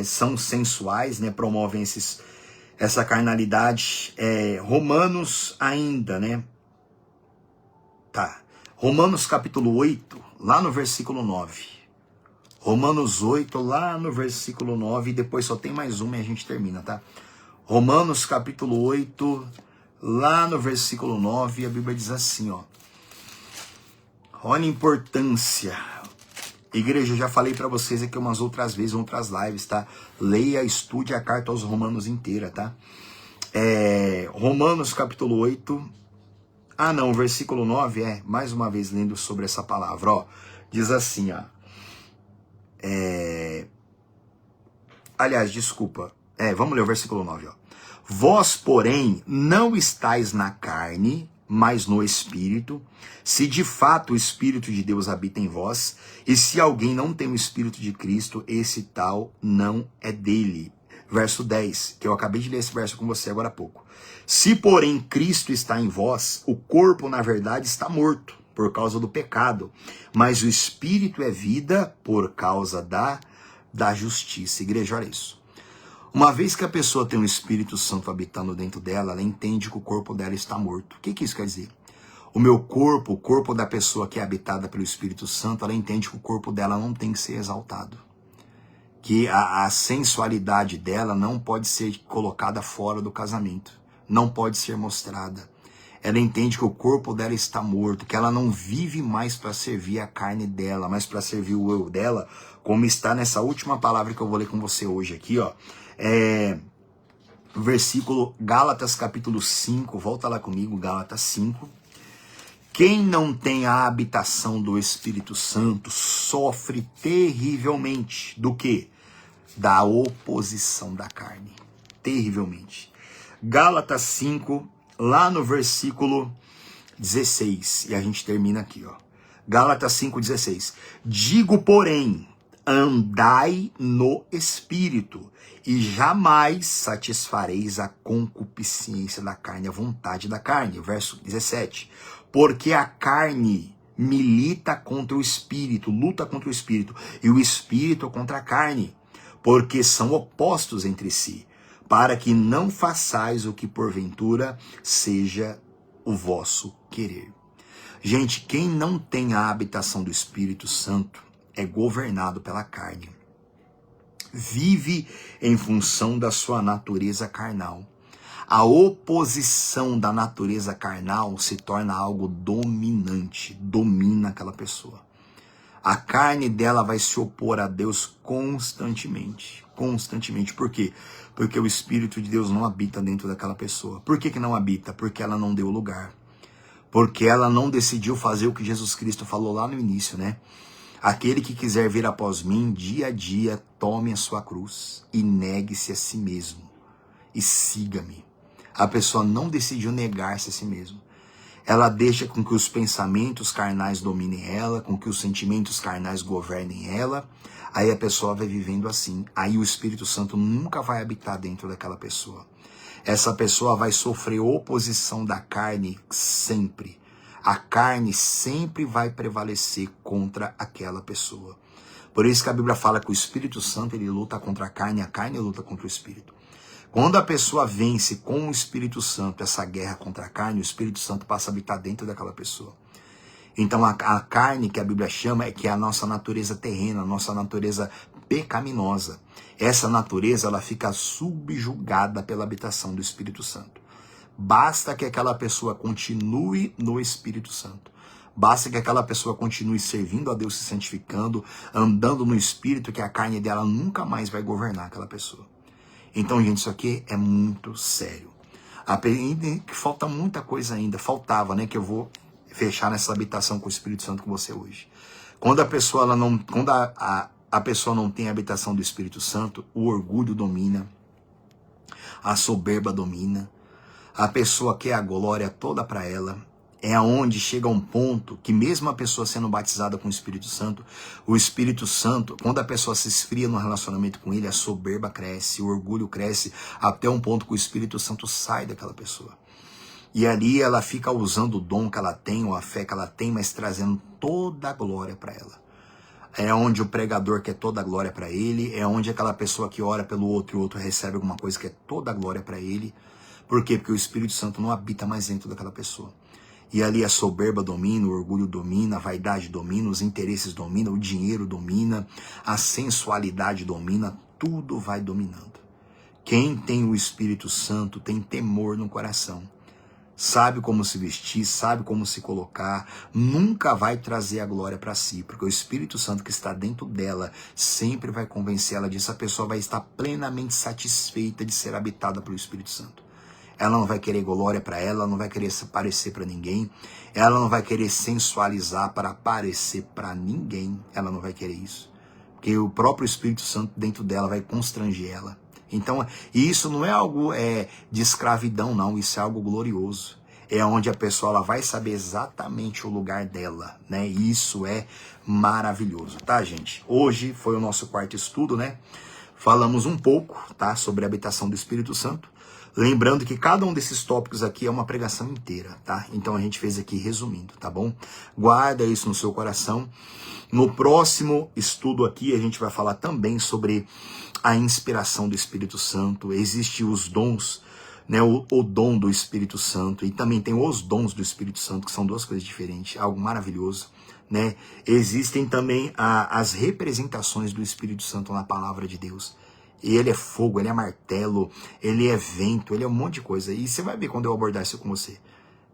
são sensuais, né? Promovem essa carnalidade. Romanos ainda, né? Tá. Romanos capítulo 8, lá no versículo 9. Romanos 8, lá no versículo 9, e depois só tem mais uma e a gente termina, tá? Romanos capítulo 8, lá no versículo 9, a Bíblia diz assim, ó. Olha a importância. Igreja, eu já falei para vocês aqui umas outras vezes, outras lives, tá? Leia, estude a carta aos Romanos inteira, tá? Romanos capítulo 8. Ah, não, versículo 9 mais uma vez lendo sobre essa palavra, ó. Diz assim, ó. Aliás, desculpa. Vamos ler o versículo 9, ó. Vós, porém, não estáis na carne, mas no Espírito, se de fato o Espírito de Deus habita em vós, e se alguém não tem o Espírito de Cristo, esse tal não é dele. Verso 10, que eu acabei de ler esse verso com você agora há pouco. Se, porém, Cristo está em vós, o corpo, na verdade, está morto, por causa do pecado, mas o Espírito é vida por causa da justiça. Igreja, olha isso. Uma vez que a pessoa tem o Espírito Santo habitando dentro dela, ela entende que o corpo dela está morto. O que isso quer dizer? O meu corpo, o corpo da pessoa que é habitada pelo Espírito Santo, ela entende que o corpo dela não tem que ser exaltado. Que a sensualidade dela não pode ser colocada fora do casamento. Não pode ser mostrada. Ela entende que o corpo dela está morto, que ela não vive mais para servir a carne dela, mas para servir o eu dela, como está nessa última palavra que eu vou ler com você hoje aqui, ó. Versículo Gálatas capítulo 5, volta lá comigo, Gálatas 5. Quem não tem a habitação do Espírito Santo sofre terrivelmente do quê? Da oposição da carne. Terrivelmente. Gálatas 5, lá no versículo 16, e a gente termina aqui, ó. Gálatas 5:16. Digo, porém, andai no Espírito, e jamais satisfareis a concupiscência da carne, a vontade da carne. Verso 17. Porque a carne milita contra o Espírito, luta contra o Espírito, e o Espírito contra a carne, porque são opostos entre si, para que não façais o que porventura seja o vosso querer. Gente, quem não tem a habitação do Espírito Santo é governado pela carne. Vive em função da sua natureza carnal. A oposição da natureza carnal se torna algo dominante, domina aquela pessoa. A carne dela vai se opor a Deus constantemente. Constantemente. Por quê? Porque o Espírito de Deus não habita dentro daquela pessoa. Por que não habita? Porque ela não deu lugar. Porque ela não decidiu fazer o que Jesus Cristo falou lá no início, né? Aquele que quiser vir após mim, dia a dia, tome a sua cruz e negue-se a si mesmo. E siga-me. A pessoa não decidiu negar-se a si mesmo. Ela deixa com que os pensamentos carnais dominem ela, com que os sentimentos carnais governem ela. Aí a pessoa vai vivendo assim. Aí o Espírito Santo nunca vai habitar dentro daquela pessoa. Essa pessoa vai sofrer oposição da carne sempre. A carne sempre vai prevalecer contra aquela pessoa. Por isso que a Bíblia fala que o Espírito Santo ele luta contra a carne luta contra o Espírito. Quando a pessoa vence com o Espírito Santo essa guerra contra a carne, o Espírito Santo passa a habitar dentro daquela pessoa. Então a carne que a Bíblia chama é que é a nossa natureza terrena, a nossa natureza pecaminosa. Essa natureza ela fica subjugada pela habitação do Espírito Santo. Basta que aquela pessoa continue no Espírito Santo. Basta que aquela pessoa continue servindo a Deus, se santificando, andando no Espírito, que a carne dela nunca mais vai governar aquela pessoa. Então, gente, isso aqui é muito sério. Que falta muita coisa ainda. Faltava, né? Que eu vou fechar nessa habitação com o Espírito Santo com você hoje. Quando a pessoa ela não, quando a pessoa não tem a habitação do Espírito Santo, o orgulho domina, a soberba domina, a pessoa quer a glória toda para ela. É aonde chega um ponto que mesmo a pessoa sendo batizada com o Espírito Santo, quando a pessoa se esfria no relacionamento com ele, a soberba cresce, o orgulho cresce, até um ponto que o Espírito Santo sai daquela pessoa. E ali ela fica usando o dom que ela tem, ou a fé que ela tem, mas trazendo toda a glória para ela. É onde o pregador quer toda a glória para ele, é onde aquela pessoa que ora pelo outro e o outro recebe alguma coisa que é toda a glória para ele. Por quê? Porque o Espírito Santo não habita mais dentro daquela pessoa. E ali a soberba domina, o orgulho domina, a vaidade domina, os interesses dominam, o dinheiro domina, a sensualidade domina, tudo vai dominando. Quem tem o Espírito Santo tem temor no coração. sabe como se vestir, sabe como se colocar, nunca vai trazer a glória para si, porque o Espírito Santo que está dentro dela sempre vai convencer ela disso. A pessoa vai estar plenamente satisfeita de ser habitada pelo Espírito Santo. Ela não vai querer glória para ela não vai querer se parecer para ninguém, ela não vai querer sensualizar para aparecer para ninguém, ela não vai querer isso, porque o próprio Espírito Santo dentro dela vai constranger ela. Então, isso não é algo de escravidão, não, isso é algo glorioso. É onde a pessoa ela vai saber exatamente o lugar dela, né? E isso é maravilhoso, tá, gente? Hoje foi o nosso quarto estudo, né? Falamos um pouco, tá, sobre a habitação do Espírito Santo. Lembrando que cada um desses tópicos aqui é uma pregação inteira, tá? Então a gente fez aqui resumindo, tá bom? Guarda isso no seu coração. No próximo estudo aqui a gente vai falar também sobre a inspiração do Espírito Santo. Existem os dons, né? O dom do Espírito Santo e também tem os dons do Espírito Santo, que são duas coisas diferentes, algo maravilhoso, né? Existem também as representações do Espírito Santo na palavra de Deus. Ele é fogo, ele é martelo, ele é vento, ele é um monte de coisa. E você vai ver quando eu abordar isso com você.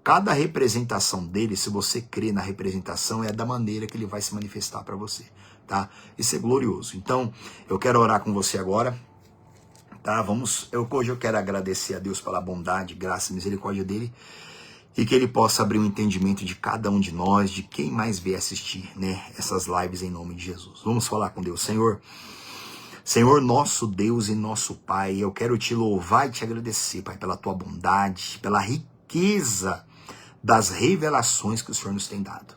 Cada representação dele, se você crê na representação, é da maneira que ele vai se manifestar para você, tá? Isso é glorioso. Então, eu quero orar com você agora, tá? Hoje eu quero agradecer a Deus pela bondade, graça e misericórdia dele, e que ele possa abrir o entendimento de cada um de nós, de quem mais vê assistir, né, essas lives em nome de Jesus. Vamos falar com Deus. Senhor nosso Deus e nosso Pai, eu quero te louvar e te agradecer, Pai, pela tua bondade, pela riqueza das revelações que o Senhor nos tem dado.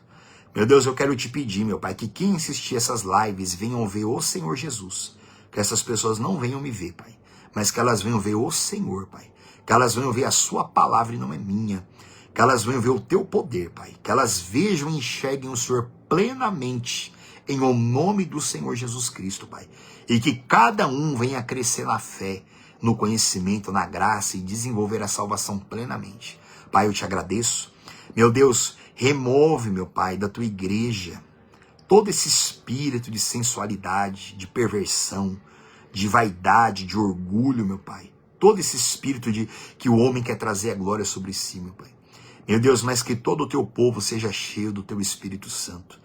Meu Deus, eu quero te pedir, meu Pai, que quem assistir essas lives venham ver o Senhor Jesus. Que essas pessoas não venham me ver, Pai, mas que elas venham ver o Senhor, Pai. Que elas venham ver a sua palavra e não é minha. Que elas venham ver o teu poder, Pai. Que elas vejam e enxerguem o Senhor plenamente, em o nome do Senhor Jesus Cristo, Pai. E que cada um venha crescer na fé, no conhecimento, na graça e desenvolver a salvação plenamente. Pai, eu te agradeço. Meu Deus, remove, meu Pai, da tua igreja todo esse espírito de sensualidade, de perversão, de vaidade, de orgulho, meu Pai. Todo esse espírito de que o homem quer trazer a glória sobre si, meu Pai. Meu Deus, mas que todo o teu povo seja cheio do teu Espírito Santo.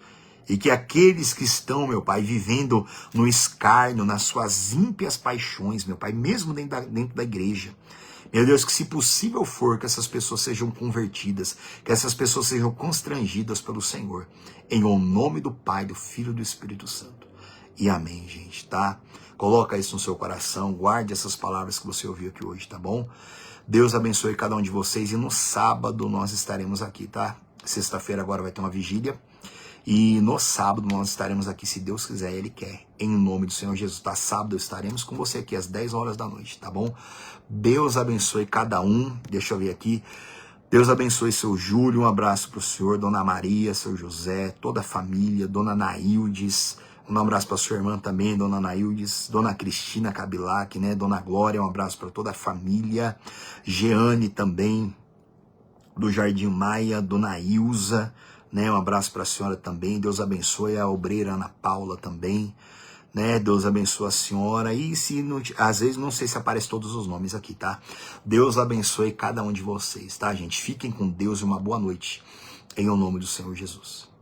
E que aqueles que estão, meu Pai, vivendo no escárnio, nas suas ímpias paixões, meu Pai, mesmo dentro da igreja, meu Deus, que se possível for, que essas pessoas sejam convertidas, que essas pessoas sejam constrangidas pelo Senhor, em o nome do Pai, do Filho e do Espírito Santo. E amém, gente, tá? Coloca isso no seu coração, guarde essas palavras que você ouviu aqui hoje, tá bom? Deus abençoe cada um de vocês e no sábado nós estaremos aqui, tá? Sexta-feira agora vai ter uma vigília. E no sábado nós estaremos aqui, se Deus quiser, Ele quer, em nome do Senhor Jesus, tá? Sábado estaremos com você aqui às 10 horas da noite, tá bom? Deus abençoe cada um, deixa eu ver aqui. Deus abençoe seu Júlio, um abraço pro senhor, Dona Maria, seu José, toda a família, Dona Naildes, um abraço para sua irmã também, Dona Naildes, Dona Cristina Cabilac, né? Dona Glória, um abraço para toda a família, Jeane também, do Jardim Maia, Dona Ilza, né? Um abraço para a senhora também. Deus abençoe a obreira Ana Paula também, né? Deus abençoe a senhora. E se não, às vezes não sei se aparece todos os nomes aqui, tá? Deus abençoe cada um de vocês, tá, gente? Fiquem com Deus e uma boa noite, em o nome do Senhor Jesus.